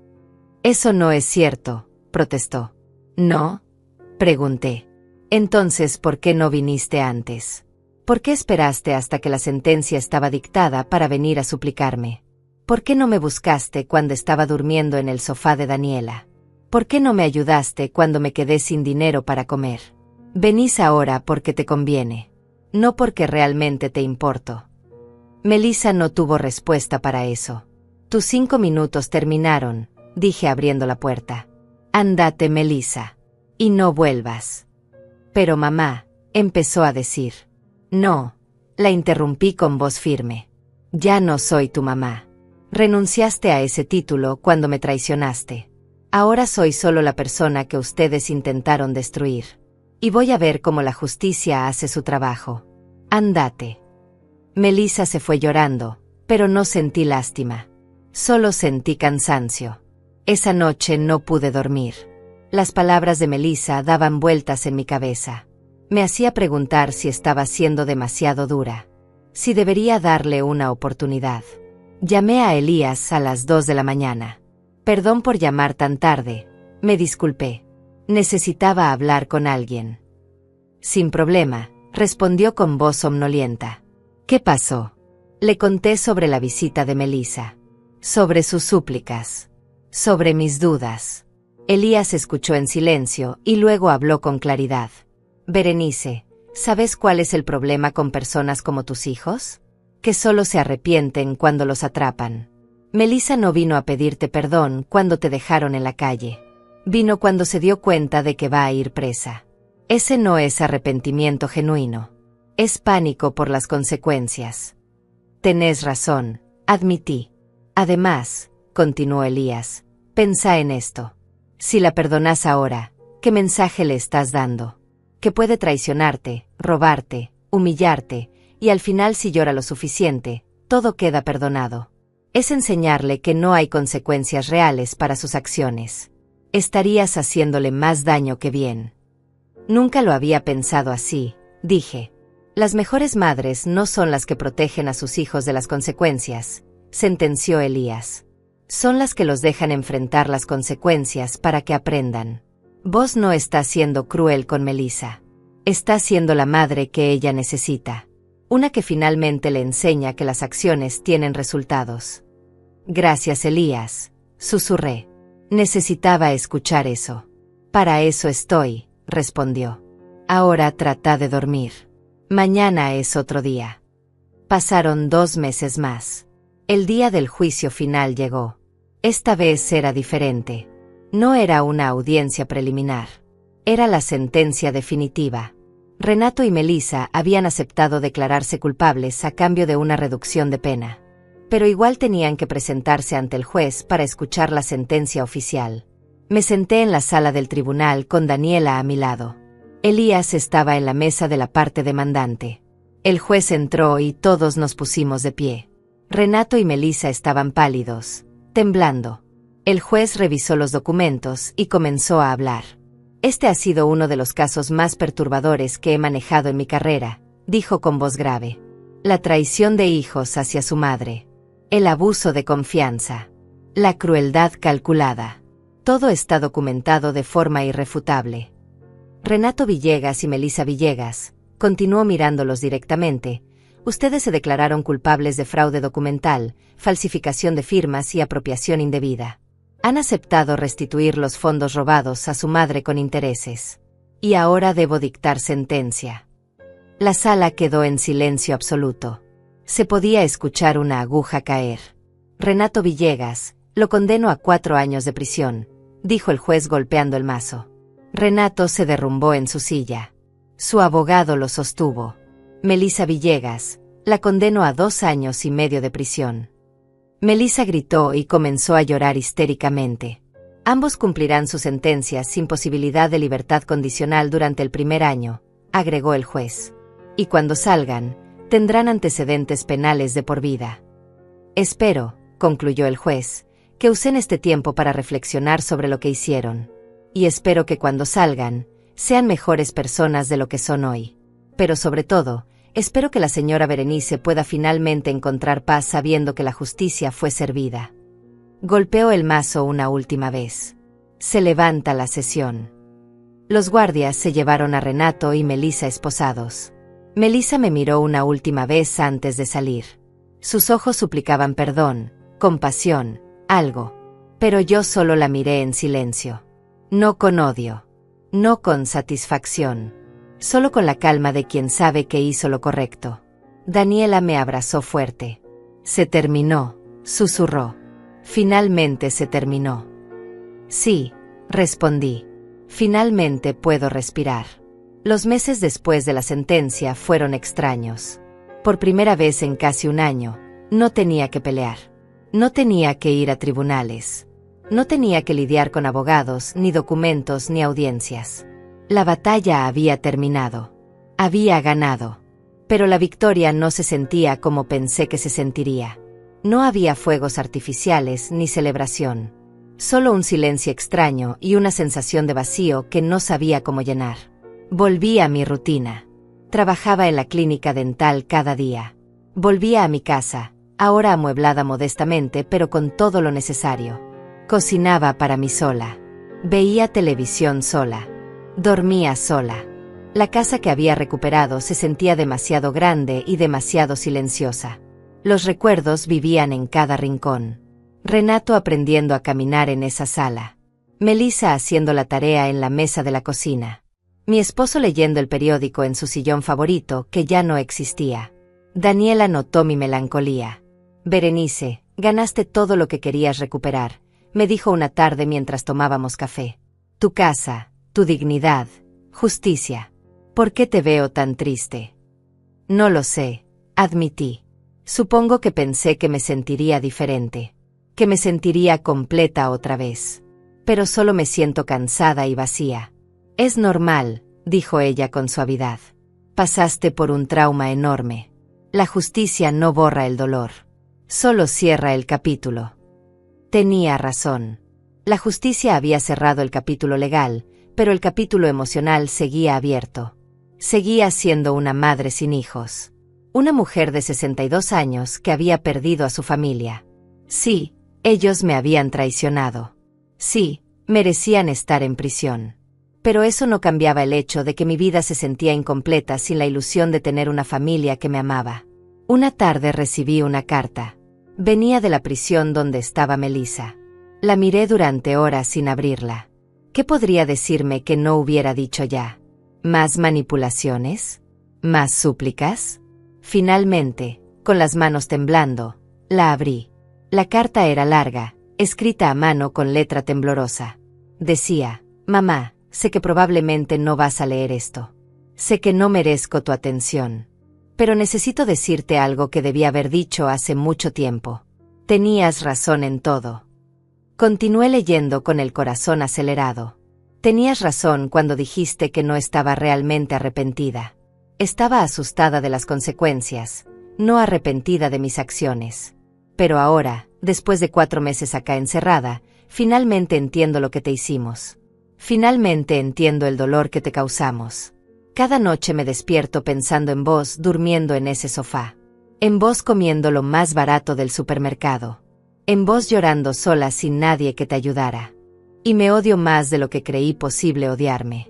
A: Eso no es cierto, protestó. ¿No? Pregunté. Entonces, ¿por qué no viniste antes? ¿Por qué esperaste hasta que la sentencia estaba dictada para venir a suplicarme? ¿Por qué no me buscaste cuando estaba durmiendo en el sofá de Daniela? ¿Por qué no me ayudaste cuando me quedé sin dinero para comer? Venís ahora porque te conviene, no porque realmente te importo. Melissa no tuvo respuesta para eso. Tus 5 minutos terminaron, dije abriendo la puerta. Ándate, Melissa. Y no vuelvas. Pero mamá, empezó a decir. No, la interrumpí con voz firme. Ya no soy tu mamá. Renunciaste a ese título cuando me traicionaste. Ahora soy solo la persona que ustedes intentaron destruir. Y voy a ver cómo la justicia hace su trabajo. Ándate. Melissa se fue llorando, pero no sentí lástima. Solo sentí cansancio. Esa noche no pude dormir. Las palabras de Melissa daban vueltas en mi cabeza. Me hacía preguntar si estaba siendo demasiado dura. Si debería darle una oportunidad. Llamé a Elías a las 2 de la mañana. Perdón por llamar tan tarde, me disculpé. Necesitaba hablar con alguien. Sin problema, respondió con voz somnolienta. ¿Qué pasó? Le conté sobre la visita de Melissa. Sobre sus súplicas. Sobre mis dudas. Elías escuchó en silencio y luego habló con claridad. Berenice, ¿sabes cuál es el problema con personas como tus hijos? Que solo se arrepienten cuando los atrapan. Melissa no vino a pedirte perdón cuando te dejaron en la calle. Vino cuando se dio cuenta de que va a ir presa. Ese no es arrepentimiento genuino. Es pánico por las consecuencias. Tenés razón, admití. Además, continuó Elías, pensá en esto. Si la perdonás ahora, ¿qué mensaje le estás dando? Que puede traicionarte, robarte, humillarte, y al final si llora lo suficiente, todo queda perdonado. Es enseñarle que no hay consecuencias reales para sus acciones. Estarías haciéndole más daño que bien. Nunca lo había pensado así, dije. Las mejores madres no son las que protegen a sus hijos de las consecuencias, sentenció Elías. Son las que los dejan enfrentar las consecuencias para que aprendan. Vos no estás siendo cruel con Melissa. Estás siendo la madre que ella necesita. Una que finalmente le enseña que las acciones tienen resultados. Gracias, Elías, susurré. Necesitaba escuchar eso. Para eso estoy, respondió. Ahora trata de dormir. Mañana es otro día. Pasaron 2 meses más. El día del juicio final llegó. Esta vez era diferente. No era una audiencia preliminar. Era la sentencia definitiva. Renato y Melissa habían aceptado declararse culpables a cambio de una reducción de pena. Pero igual tenían que presentarse ante el juez para escuchar la sentencia oficial. Me senté en la sala del tribunal con Daniela a mi lado. Elías estaba en la mesa de la parte demandante. El juez entró y todos nos pusimos de pie. Renato y Melissa estaban pálidos, temblando. El juez revisó los documentos y comenzó a hablar. Este ha sido uno de los casos más perturbadores que he manejado en mi carrera, dijo con voz grave. La traición de hijos hacia su madre. El abuso de confianza. La crueldad calculada. Todo está documentado de forma irrefutable. Renato Villegas y Melissa Villegas, continuó mirándolos directamente, ustedes se declararon culpables de fraude documental, falsificación de firmas y apropiación indebida. Han aceptado restituir los fondos robados a su madre con intereses. Y ahora debo dictar sentencia. La sala quedó en silencio absoluto. Se podía escuchar una aguja caer. Renato Villegas, lo condeno a 4 años de prisión, dijo el juez golpeando el mazo. Renato se derrumbó en su silla. Su abogado lo sostuvo. Melissa Villegas, la condeno a 2 años y medio de prisión. Melissa gritó y comenzó a llorar histéricamente. Ambos cumplirán sus sentencias sin posibilidad de libertad condicional durante el primer año, agregó el juez. Y cuando salgan, tendrán antecedentes penales de por vida. Espero, concluyó el juez, que usen este tiempo para reflexionar sobre lo que hicieron. Y espero que cuando salgan, sean mejores personas de lo que son hoy. Pero sobre todo, espero que la señora Berenice pueda finalmente encontrar paz sabiendo que la justicia fue servida. Golpeó el mazo una última vez. Se levanta la sesión. Los guardias se llevaron a Renato y Melissa esposados. Melissa me miró una última vez antes de salir. Sus ojos suplicaban perdón, compasión, algo. Pero yo solo la miré en silencio. No con odio. No con satisfacción. Solo con la calma de quien sabe que hizo lo correcto. Daniela me abrazó fuerte. Se terminó, susurró. Finalmente se terminó. Sí, respondí. Finalmente puedo respirar. Los meses después de la sentencia fueron extraños. Por primera vez en casi 1 año, no tenía que pelear. No tenía que ir a tribunales. No tenía que lidiar con abogados, ni documentos, ni audiencias. La batalla había terminado. Había ganado. Pero la victoria no se sentía como pensé que se sentiría. No había fuegos artificiales ni celebración. Solo un silencio extraño y una sensación de vacío que no sabía cómo llenar. Volví a mi rutina. Trabajaba en la clínica dental cada día. Volvía a mi casa, ahora amueblada modestamente pero con todo lo necesario. Cocinaba para mí sola. Veía televisión sola. Dormía sola. La casa que había recuperado se sentía demasiado grande y demasiado silenciosa. Los recuerdos vivían en cada rincón. Renato aprendiendo a caminar en esa sala. Melissa haciendo la tarea en la mesa de la cocina. Mi esposo leyendo el periódico en su sillón favorito que ya no existía. Daniela notó mi melancolía. Berenice, ganaste todo lo que querías recuperar, me dijo una tarde mientras tomábamos café. Tu casa, tu dignidad, justicia. ¿Por qué te veo tan triste? No lo sé, admití. Supongo que pensé que me sentiría diferente, que me sentiría completa otra vez. Pero solo me siento cansada y vacía. Es normal, dijo ella con suavidad. Pasaste por un trauma enorme. La justicia no borra el dolor. Solo cierra el capítulo. Tenía razón. La justicia había cerrado el capítulo legal, pero el capítulo emocional seguía abierto. Seguía siendo una madre sin hijos. Una mujer de 62 años que había perdido a su familia. Sí, ellos me habían traicionado. Sí, merecían estar en prisión. Pero eso no cambiaba el hecho de que mi vida se sentía incompleta sin la ilusión de tener una familia que me amaba. Una tarde recibí una carta. Venía de la prisión donde estaba Melissa. La miré durante horas sin abrirla. ¿Qué podría decirme que no hubiera dicho ya? ¿Más manipulaciones? ¿Más súplicas? Finalmente, con las manos temblando, la abrí. La carta era larga, escrita a mano con letra temblorosa. Decía: mamá, sé que probablemente no vas a leer esto. Sé que no merezco tu atención. Pero necesito decirte algo que debí haber dicho hace mucho tiempo. Tenías razón en todo. Continué leyendo con el corazón acelerado. Tenías razón cuando dijiste que no estaba realmente arrepentida. Estaba asustada de las consecuencias, no arrepentida de mis acciones. Pero ahora, después de 4 meses acá encerrada, finalmente entiendo lo que te hicimos. Finalmente entiendo el dolor que te causamos. Cada noche me despierto pensando en vos durmiendo en ese sofá. En vos comiendo lo más barato del supermercado. En vos llorando sola sin nadie que te ayudara. Y me odio más de lo que creí posible odiarme.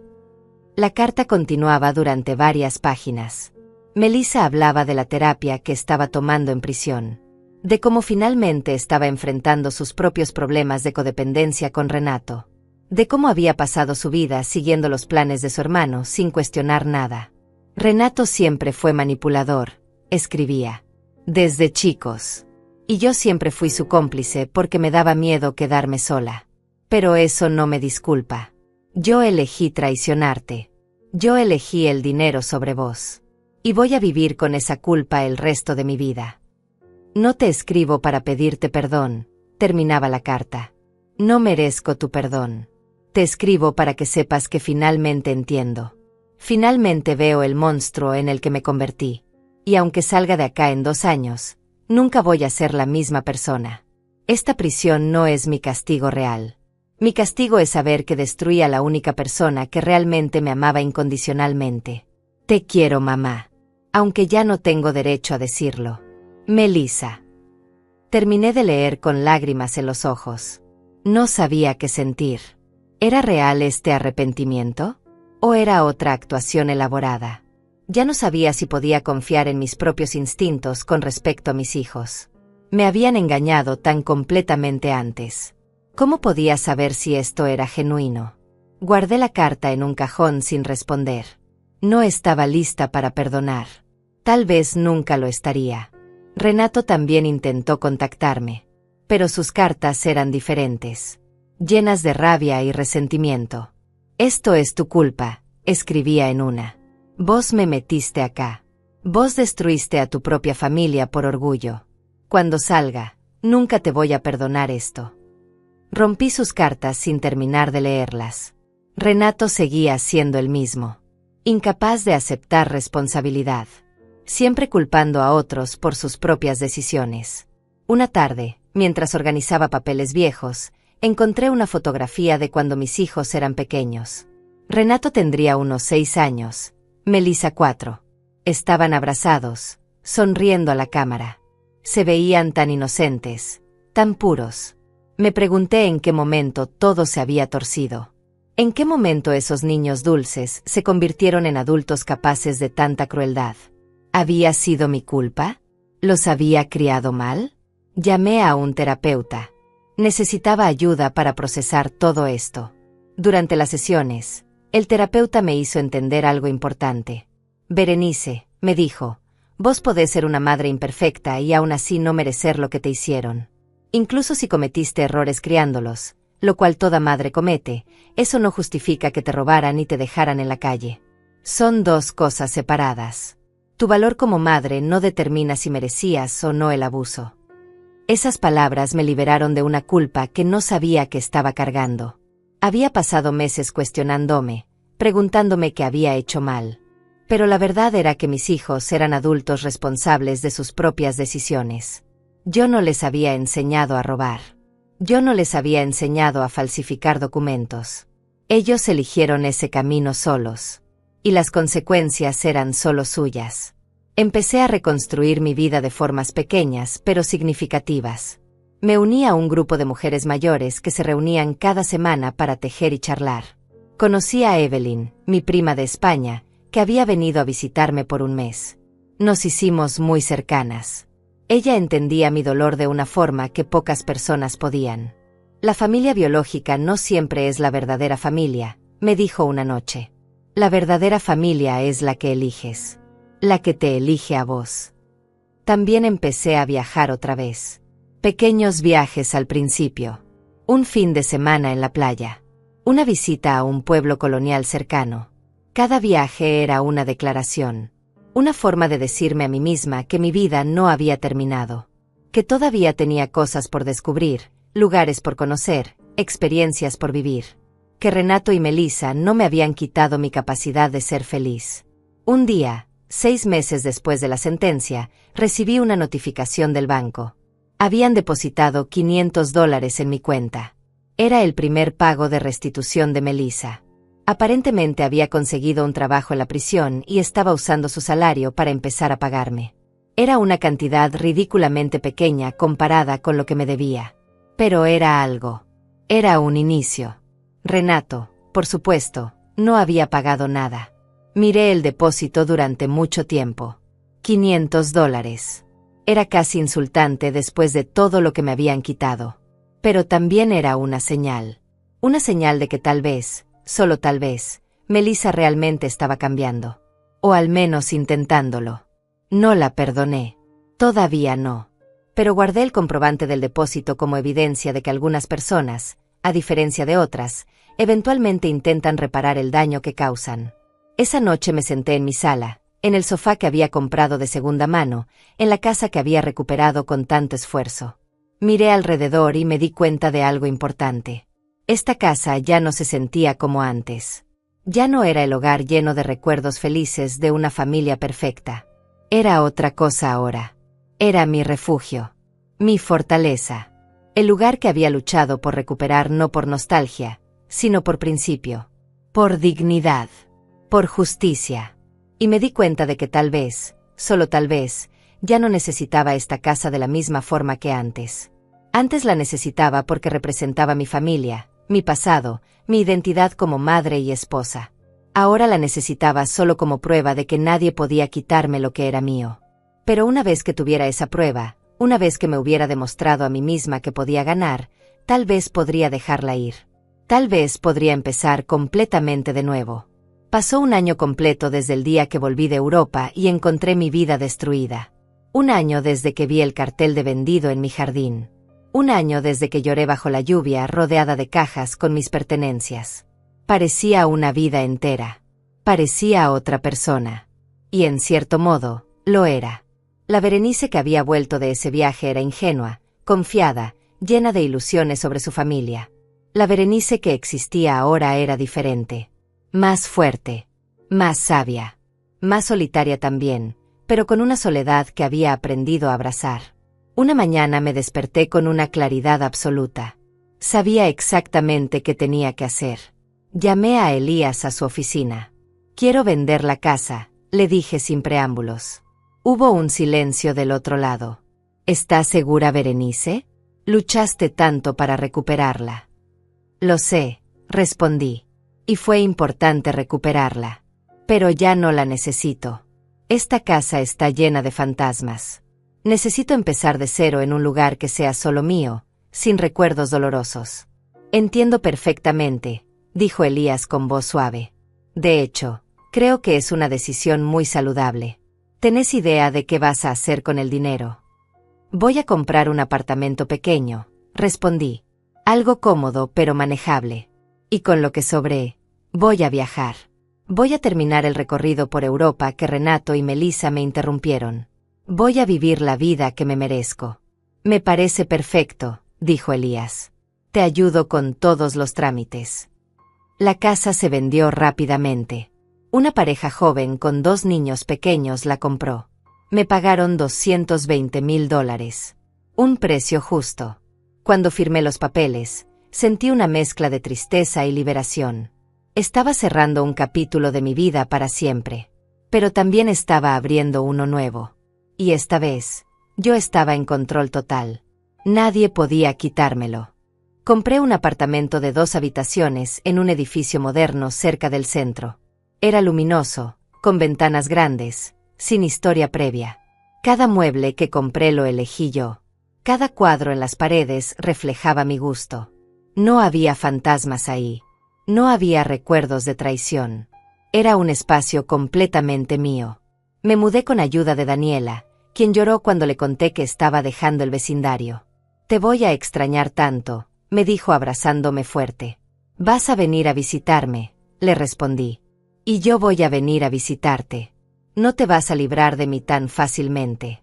A: La carta continuaba durante varias páginas. Melissa hablaba de la terapia que estaba tomando en prisión. De cómo finalmente estaba enfrentando sus propios problemas de codependencia con Renato. De cómo había pasado su vida siguiendo los planes de su hermano sin cuestionar nada. Renato siempre fue manipulador, escribía. Desde chicos. Y yo siempre fui su cómplice porque me daba miedo quedarme sola. Pero eso no me disculpa. Yo elegí traicionarte. Yo elegí el dinero sobre vos. Y voy a vivir con esa culpa el resto de mi vida. No te escribo para pedirte perdón, terminaba la carta. No merezco tu perdón. Te escribo para que sepas que finalmente entiendo. Finalmente veo el monstruo en el que me convertí. Y aunque salga de acá en 2 años, nunca voy a ser la misma persona. Esta prisión no es mi castigo real. Mi castigo es saber que destruí a la única persona que realmente me amaba incondicionalmente. Te quiero, mamá. Aunque ya no tengo derecho a decirlo. Melissa. Terminé de leer con lágrimas en los ojos. No sabía qué sentir. ¿Era real este arrepentimiento? ¿O era otra actuación elaborada? Ya no sabía si podía confiar en mis propios instintos con respecto a mis hijos. Me habían engañado tan completamente antes. ¿Cómo podía saber si esto era genuino? Guardé la carta en un cajón sin responder. No estaba lista para perdonar. Tal vez nunca lo estaría. Renato también intentó contactarme. Pero sus cartas eran diferentes. Llenas de rabia y resentimiento. Esto es tu culpa, escribía en una. Vos me metiste acá. Vos destruiste a tu propia familia por orgullo. Cuando salga, nunca te voy a perdonar esto. Rompí sus cartas sin terminar de leerlas. Renato seguía siendo el mismo. Incapaz de aceptar responsabilidad. Siempre culpando a otros por sus propias decisiones. Una tarde, mientras organizaba papeles viejos, encontré una fotografía de cuando mis hijos eran pequeños. Renato tendría unos 6 años, Melissa 4. Estaban abrazados, sonriendo a la cámara. Se veían tan inocentes, tan puros. Me pregunté en qué momento todo se había torcido. ¿En qué momento esos niños dulces se convirtieron en adultos capaces de tanta crueldad? ¿Había sido mi culpa? ¿Los había criado mal? Llamé a un terapeuta. Necesitaba ayuda para procesar todo esto. Durante las sesiones, el terapeuta me hizo entender algo importante. Berenice, me dijo, vos podés ser una madre imperfecta y aún así no merecer lo que te hicieron. Incluso si cometiste errores criándolos, lo cual toda madre comete, eso no justifica que te robaran y te dejaran en la calle. Son 2 cosas separadas. Tu valor como madre no determina si merecías o no el abuso. Esas palabras me liberaron de una culpa que no sabía que estaba cargando. Había pasado meses cuestionándome, preguntándome qué había hecho mal. Pero la verdad era que mis hijos eran adultos responsables de sus propias decisiones. Yo no les había enseñado a robar. Yo no les había enseñado a falsificar documentos. Ellos eligieron ese camino solos. Y las consecuencias eran solo suyas. Empecé a reconstruir mi vida de formas pequeñas, pero significativas. Me uní a un grupo de mujeres mayores que se reunían cada semana para tejer y charlar. Conocí a Evelyn, mi prima de España, que había venido a visitarme por un mes. Nos hicimos muy cercanas. Ella entendía mi dolor de una forma que pocas personas podían. La familia biológica no siempre es la verdadera familia, me dijo una noche. La verdadera familia es la que eliges. La que te elige a vos. También empecé a viajar otra vez. Pequeños viajes al principio. Un fin de semana en la playa. Una visita a un pueblo colonial cercano. Cada viaje era una declaración. Una forma de decirme a mí misma que mi vida no había terminado. Que todavía tenía cosas por descubrir, lugares por conocer, experiencias por vivir. Que Renato y Melissa no me habían quitado mi capacidad de ser feliz. Un día, 6 meses después de la sentencia, recibí una notificación del banco. Habían depositado $500 en mi cuenta. Era el primer pago de restitución de Melissa. Aparentemente había conseguido un trabajo en la prisión y estaba usando su salario para empezar a pagarme. Era una cantidad ridículamente pequeña comparada con lo que me debía. Pero era algo. Era un inicio. Renato, por supuesto, no había pagado nada. Miré el depósito durante mucho tiempo. $500. Era casi insultante después de todo lo que me habían quitado. Pero también era una señal. Una señal de que tal vez, solo tal vez, Melissa realmente estaba cambiando. O al menos intentándolo. No la perdoné. Todavía no. Pero guardé el comprobante del depósito como evidencia de que algunas personas, a diferencia de otras, eventualmente intentan reparar el daño que causan. Esa noche me senté en mi sala, en el sofá que había comprado de segunda mano, en la casa que había recuperado con tanto esfuerzo. Miré alrededor y me di cuenta de algo importante. Esta casa ya no se sentía como antes. Ya no era el hogar lleno de recuerdos felices de una familia perfecta. Era otra cosa ahora. Era mi refugio. Mi fortaleza. El lugar que había luchado por recuperar no por nostalgia, sino por principio. Por dignidad. Por justicia. Y me di cuenta de que tal vez, solo tal vez, ya no necesitaba esta casa de la misma forma que antes. Antes la necesitaba porque representaba mi familia, mi pasado, mi identidad como madre y esposa. Ahora la necesitaba solo como prueba de que nadie podía quitarme lo que era mío. Pero una vez que tuviera esa prueba, una vez que me hubiera demostrado a mí misma que podía ganar, tal vez podría dejarla ir. Tal vez podría empezar completamente de nuevo. Pasó un año completo desde el día que volví de Europa y encontré mi vida destruida. Un año desde que vi el cartel de vendido en mi jardín. Un año desde que lloré bajo la lluvia rodeada de cajas con mis pertenencias. Parecía una vida entera. Parecía otra persona. Y en cierto modo, lo era. La Berenice que había vuelto de ese viaje era ingenua, confiada, llena de ilusiones sobre su familia. La Berenice que existía ahora era diferente. Más fuerte. Más sabia. Más solitaria también, pero con una soledad que había aprendido a abrazar. Una mañana me desperté con una claridad absoluta. Sabía exactamente qué tenía que hacer. Llamé a Elías a su oficina. «Quiero vender la casa», le dije sin preámbulos. Hubo un silencio del otro lado. «¿Estás segura, Berenice? Luchaste tanto para recuperarla». «Lo sé», respondí. «Y fue importante recuperarla. Pero ya no la necesito. Esta casa está llena de fantasmas. Necesito empezar de cero en un lugar que sea solo mío, sin recuerdos dolorosos». «Entiendo perfectamente», dijo Elías con voz suave. «De hecho, creo que es una decisión muy saludable. ¿Tenés idea de qué vas a hacer con el dinero?» «Voy a comprar un apartamento pequeño», respondí. «Algo cómodo pero manejable. Y con lo que sobré, voy a viajar». Voy a terminar el recorrido por Europa que Renato y Melissa me interrumpieron. Voy a vivir la vida que me merezco. Me parece perfecto, dijo Elías. Te ayudo con todos los trámites. La casa se vendió rápidamente. Una pareja joven con 2 niños pequeños la compró. Me pagaron $220,000. Un precio justo. Cuando firmé los papeles, sentí una mezcla de tristeza y liberación. Estaba cerrando un capítulo de mi vida para siempre, pero también estaba abriendo uno nuevo. Y esta vez, yo estaba en control total. Nadie podía quitármelo. Compré un apartamento de 2 habitaciones en un edificio moderno cerca del centro. Era luminoso, con ventanas grandes, sin historia previa. Cada mueble que compré lo elegí yo. Cada cuadro en las paredes reflejaba mi gusto. No había fantasmas ahí. No había recuerdos de traición. Era un espacio completamente mío. Me mudé con ayuda de Daniela, quien lloró cuando le conté que estaba dejando el vecindario. Te voy a extrañar tanto, me dijo abrazándome fuerte. Vas a venir a visitarme, le respondí. Y yo voy a venir a visitarte. No te vas a librar de mí tan fácilmente.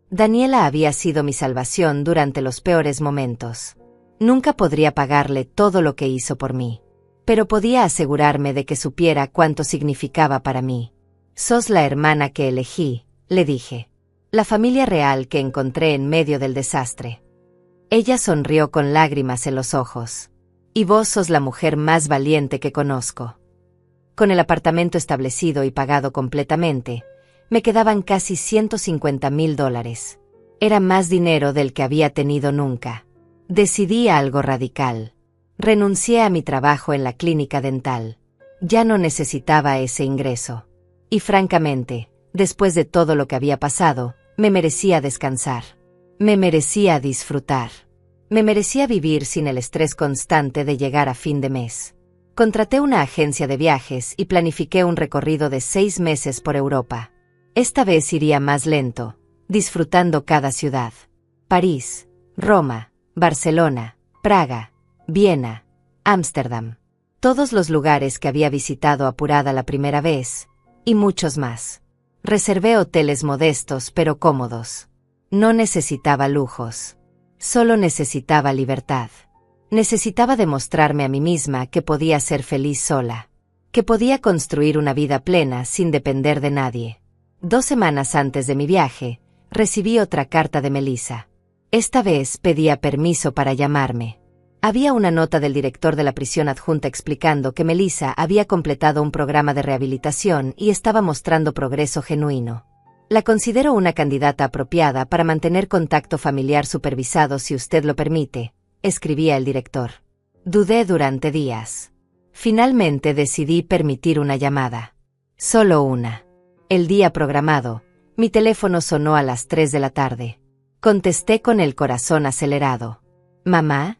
A: Daniela había sido mi salvación durante los peores momentos. Nunca podría pagarle todo lo que hizo por mí, pero podía asegurarme de que supiera cuánto significaba para mí. Sos la hermana que elegí, le dije. La familia real que encontré en medio del desastre. Ella sonrió con lágrimas en los ojos. Y vos sos la mujer más valiente que conozco. Con el apartamento establecido y pagado completamente, me quedaban casi $150,000. Era más dinero del que había tenido nunca. Decidí algo radical. Renuncié a mi trabajo en la clínica dental. Ya no necesitaba ese ingreso. Y francamente, después de todo lo que había pasado, me merecía descansar. Me merecía disfrutar. Me merecía vivir sin el estrés constante de llegar a fin de mes. Contraté una agencia de viajes y planifiqué un recorrido de 6 meses por Europa. Esta vez iría más lento, disfrutando cada ciudad. París, Roma, Barcelona, Praga, Viena, Ámsterdam. Todos los lugares que había visitado apurada la primera vez, y muchos más. Reservé hoteles modestos pero cómodos. No necesitaba lujos. Solo necesitaba libertad. Necesitaba demostrarme a mí misma que podía ser feliz sola. Que podía construir una vida plena sin depender de nadie. 2 semanas antes de mi viaje, recibí otra carta de Melissa. Esta vez pedía permiso para llamarme. Había una nota del director de la prisión adjunta explicando que Melissa había completado un programa de rehabilitación y estaba mostrando progreso genuino. La considero una candidata apropiada para mantener contacto familiar supervisado si usted lo permite, escribía el director. Dudé durante días. Finalmente decidí permitir una llamada. Solo una. El día programado, mi teléfono sonó a las 3 de la tarde. Contesté con el corazón acelerado. «¿Mamá?»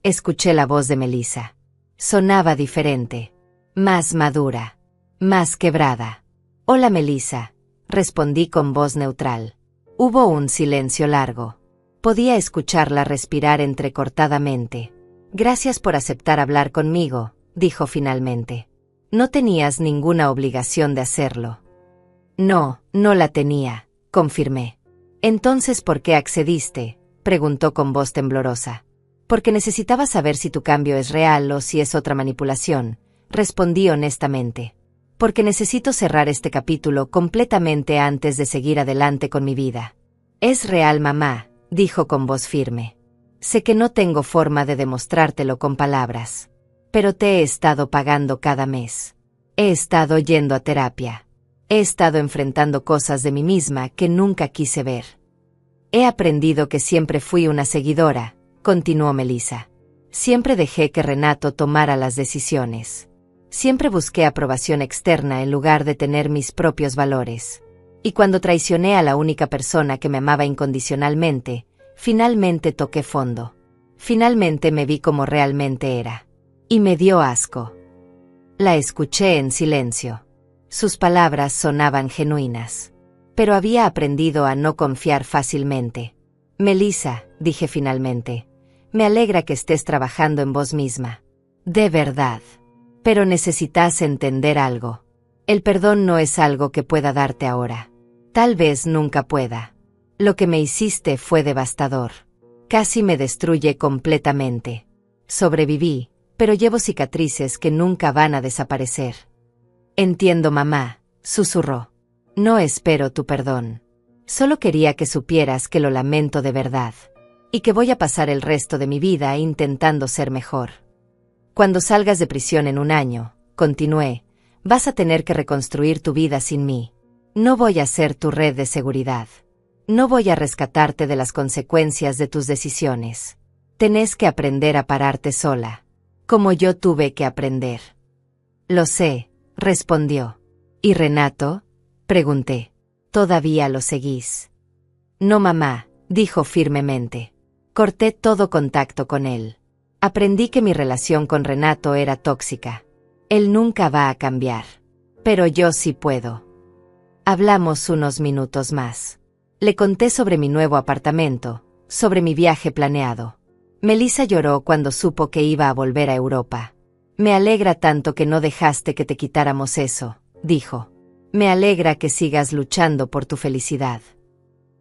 A: Escuché la voz de Melissa. Sonaba diferente. Más madura. Más quebrada. «Hola, Melissa», respondí con voz neutral. Hubo un silencio largo. Podía escucharla respirar entrecortadamente. «Gracias por aceptar hablar conmigo», dijo finalmente. «No tenías ninguna obligación de hacerlo». «No, no la tenía», confirmé. «Entonces, ¿por qué accediste?», preguntó con voz temblorosa. «Porque necesitaba saber si tu cambio es real o si es otra manipulación», respondí honestamente. «Porque necesito cerrar este capítulo completamente antes de seguir adelante con mi vida». «Es real, mamá», dijo con voz firme. «Sé que no tengo forma de demostrártelo con palabras. Pero te he estado pagando cada mes. He estado yendo a terapia. He estado enfrentando cosas de mí misma que nunca quise ver. He aprendido que siempre fui una seguidora», continuó Melissa. «Siempre dejé que Renato tomara las decisiones. Siempre busqué aprobación externa en lugar de tener mis propios valores. Y cuando traicioné a la única persona que me amaba incondicionalmente, finalmente toqué fondo. Finalmente me vi como realmente era. Y me dio asco». La escuché en silencio. Sus palabras sonaban genuinas. Pero había aprendido a no confiar fácilmente. «Melissa», dije finalmente, «me alegra que estés trabajando en vos misma. De verdad. Pero necesitas entender algo. El perdón no es algo que pueda darte ahora. Tal vez nunca pueda. Lo que me hiciste fue devastador. Casi me destruye completamente. Sobreviví, pero llevo cicatrices que nunca van a desaparecer. Entiendo, mamá, susurró. No espero tu perdón. Solo quería que supieras que lo lamento de verdad. Y que voy a pasar el resto de mi vida intentando ser mejor. Cuando salgas de prisión en un año, continué, vas a tener que reconstruir tu vida sin mí. No voy a ser tu red de seguridad. No voy a rescatarte de las consecuencias de tus decisiones. Tenés que aprender a pararte sola, como yo tuve que aprender. Lo sé, respondió. ¿Y Renato? Pregunté. ¿Todavía lo seguís? No, mamá, dijo firmemente. Corté todo contacto con él. Aprendí que mi relación con Renato era tóxica. Él nunca va a cambiar. Pero yo sí puedo. Hablamos unos minutos más. Le conté sobre mi nuevo apartamento, sobre mi viaje planeado. Melissa lloró cuando supo que iba a volver a Europa. Me alegra tanto que no dejaste que te quitáramos eso, dijo. Me alegra que sigas luchando por tu felicidad.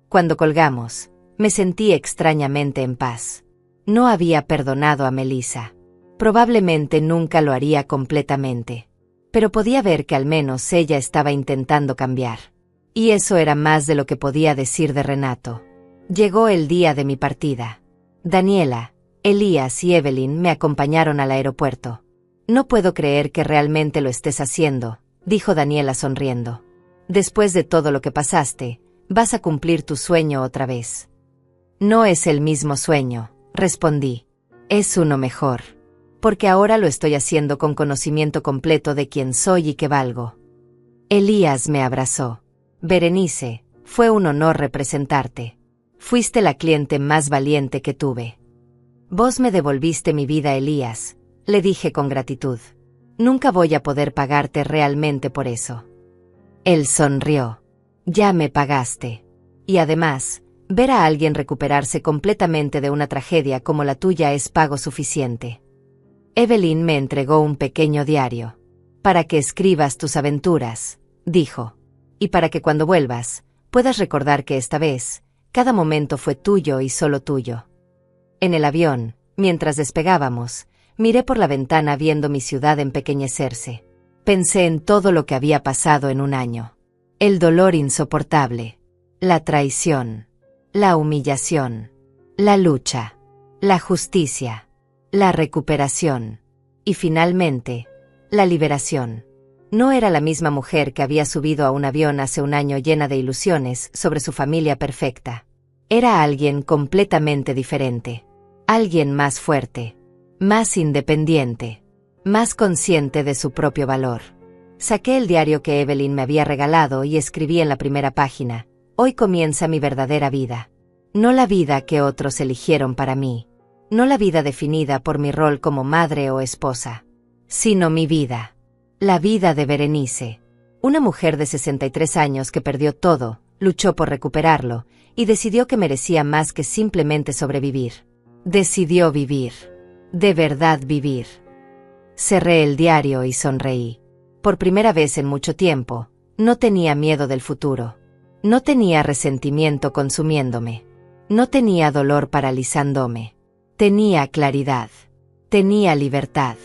A: Cuando colgamos, me sentí extrañamente en paz. No había perdonado a Melissa. Probablemente nunca lo haría completamente. Pero podía ver que al menos ella estaba intentando cambiar. Y eso era más de lo que podía decir de Renato. Llegó el día de mi partida. Daniela, Elías y Evelyn me acompañaron al aeropuerto. No puedo creer que realmente lo estés haciendo, dijo Daniela sonriendo. Después de todo lo que pasaste, vas a cumplir tu sueño otra vez. No es el mismo sueño, respondí. Es uno mejor. Porque ahora lo estoy haciendo con conocimiento completo de quién soy y qué valgo. Elías me abrazó. Berenice, fue un honor representarte. Fuiste la cliente más valiente que tuve. Vos me devolviste mi vida, Elías, le dije con gratitud. Nunca voy a poder pagarte realmente por eso. Él sonrió. Ya me pagaste. Y además, ver a alguien recuperarse completamente de una tragedia como la tuya es pago suficiente. Evelyn me entregó un pequeño diario. Para que escribas tus aventuras, dijo. Y para que cuando vuelvas, puedas recordar que esta vez, cada momento fue tuyo y solo tuyo. En el avión, mientras despegábamos, miré por la ventana viendo mi ciudad empequeñecerse. Pensé en todo lo que había pasado en un año. El dolor insoportable, la traición, la humillación, la lucha, la justicia, la recuperación y finalmente, la liberación. No era la misma mujer que había subido a un avión hace un año llena de ilusiones sobre su familia perfecta. Era alguien completamente diferente. Alguien más fuerte, más independiente, más consciente de su propio valor. Saqué el diario que Evelyn me había regalado y escribí en la primera página: hoy comienza mi verdadera vida. No la vida que otros eligieron para mí. No la vida definida por mi rol como madre o esposa. Sino mi vida. La vida de Berenice. Una mujer de 63 años que perdió todo, luchó por recuperarlo, y decidió que merecía más que simplemente sobrevivir. Decidió vivir. De verdad vivir. Cerré el diario y sonreí. Por primera vez en mucho tiempo, no tenía miedo del futuro. No tenía resentimiento consumiéndome. No tenía dolor paralizándome. Tenía claridad. Tenía libertad.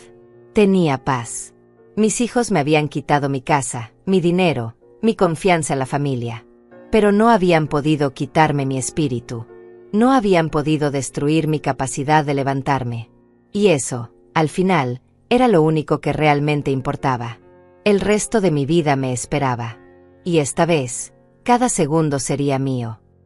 A: Tenía paz. Mis hijos me habían quitado mi casa, mi dinero, mi confianza en la familia. Pero no habían podido quitarme mi espíritu. No habían podido destruir mi capacidad de levantarme. Y eso, al final, era lo único que realmente importaba. El resto de mi vida me esperaba. Y esta vez, cada segundo sería mío.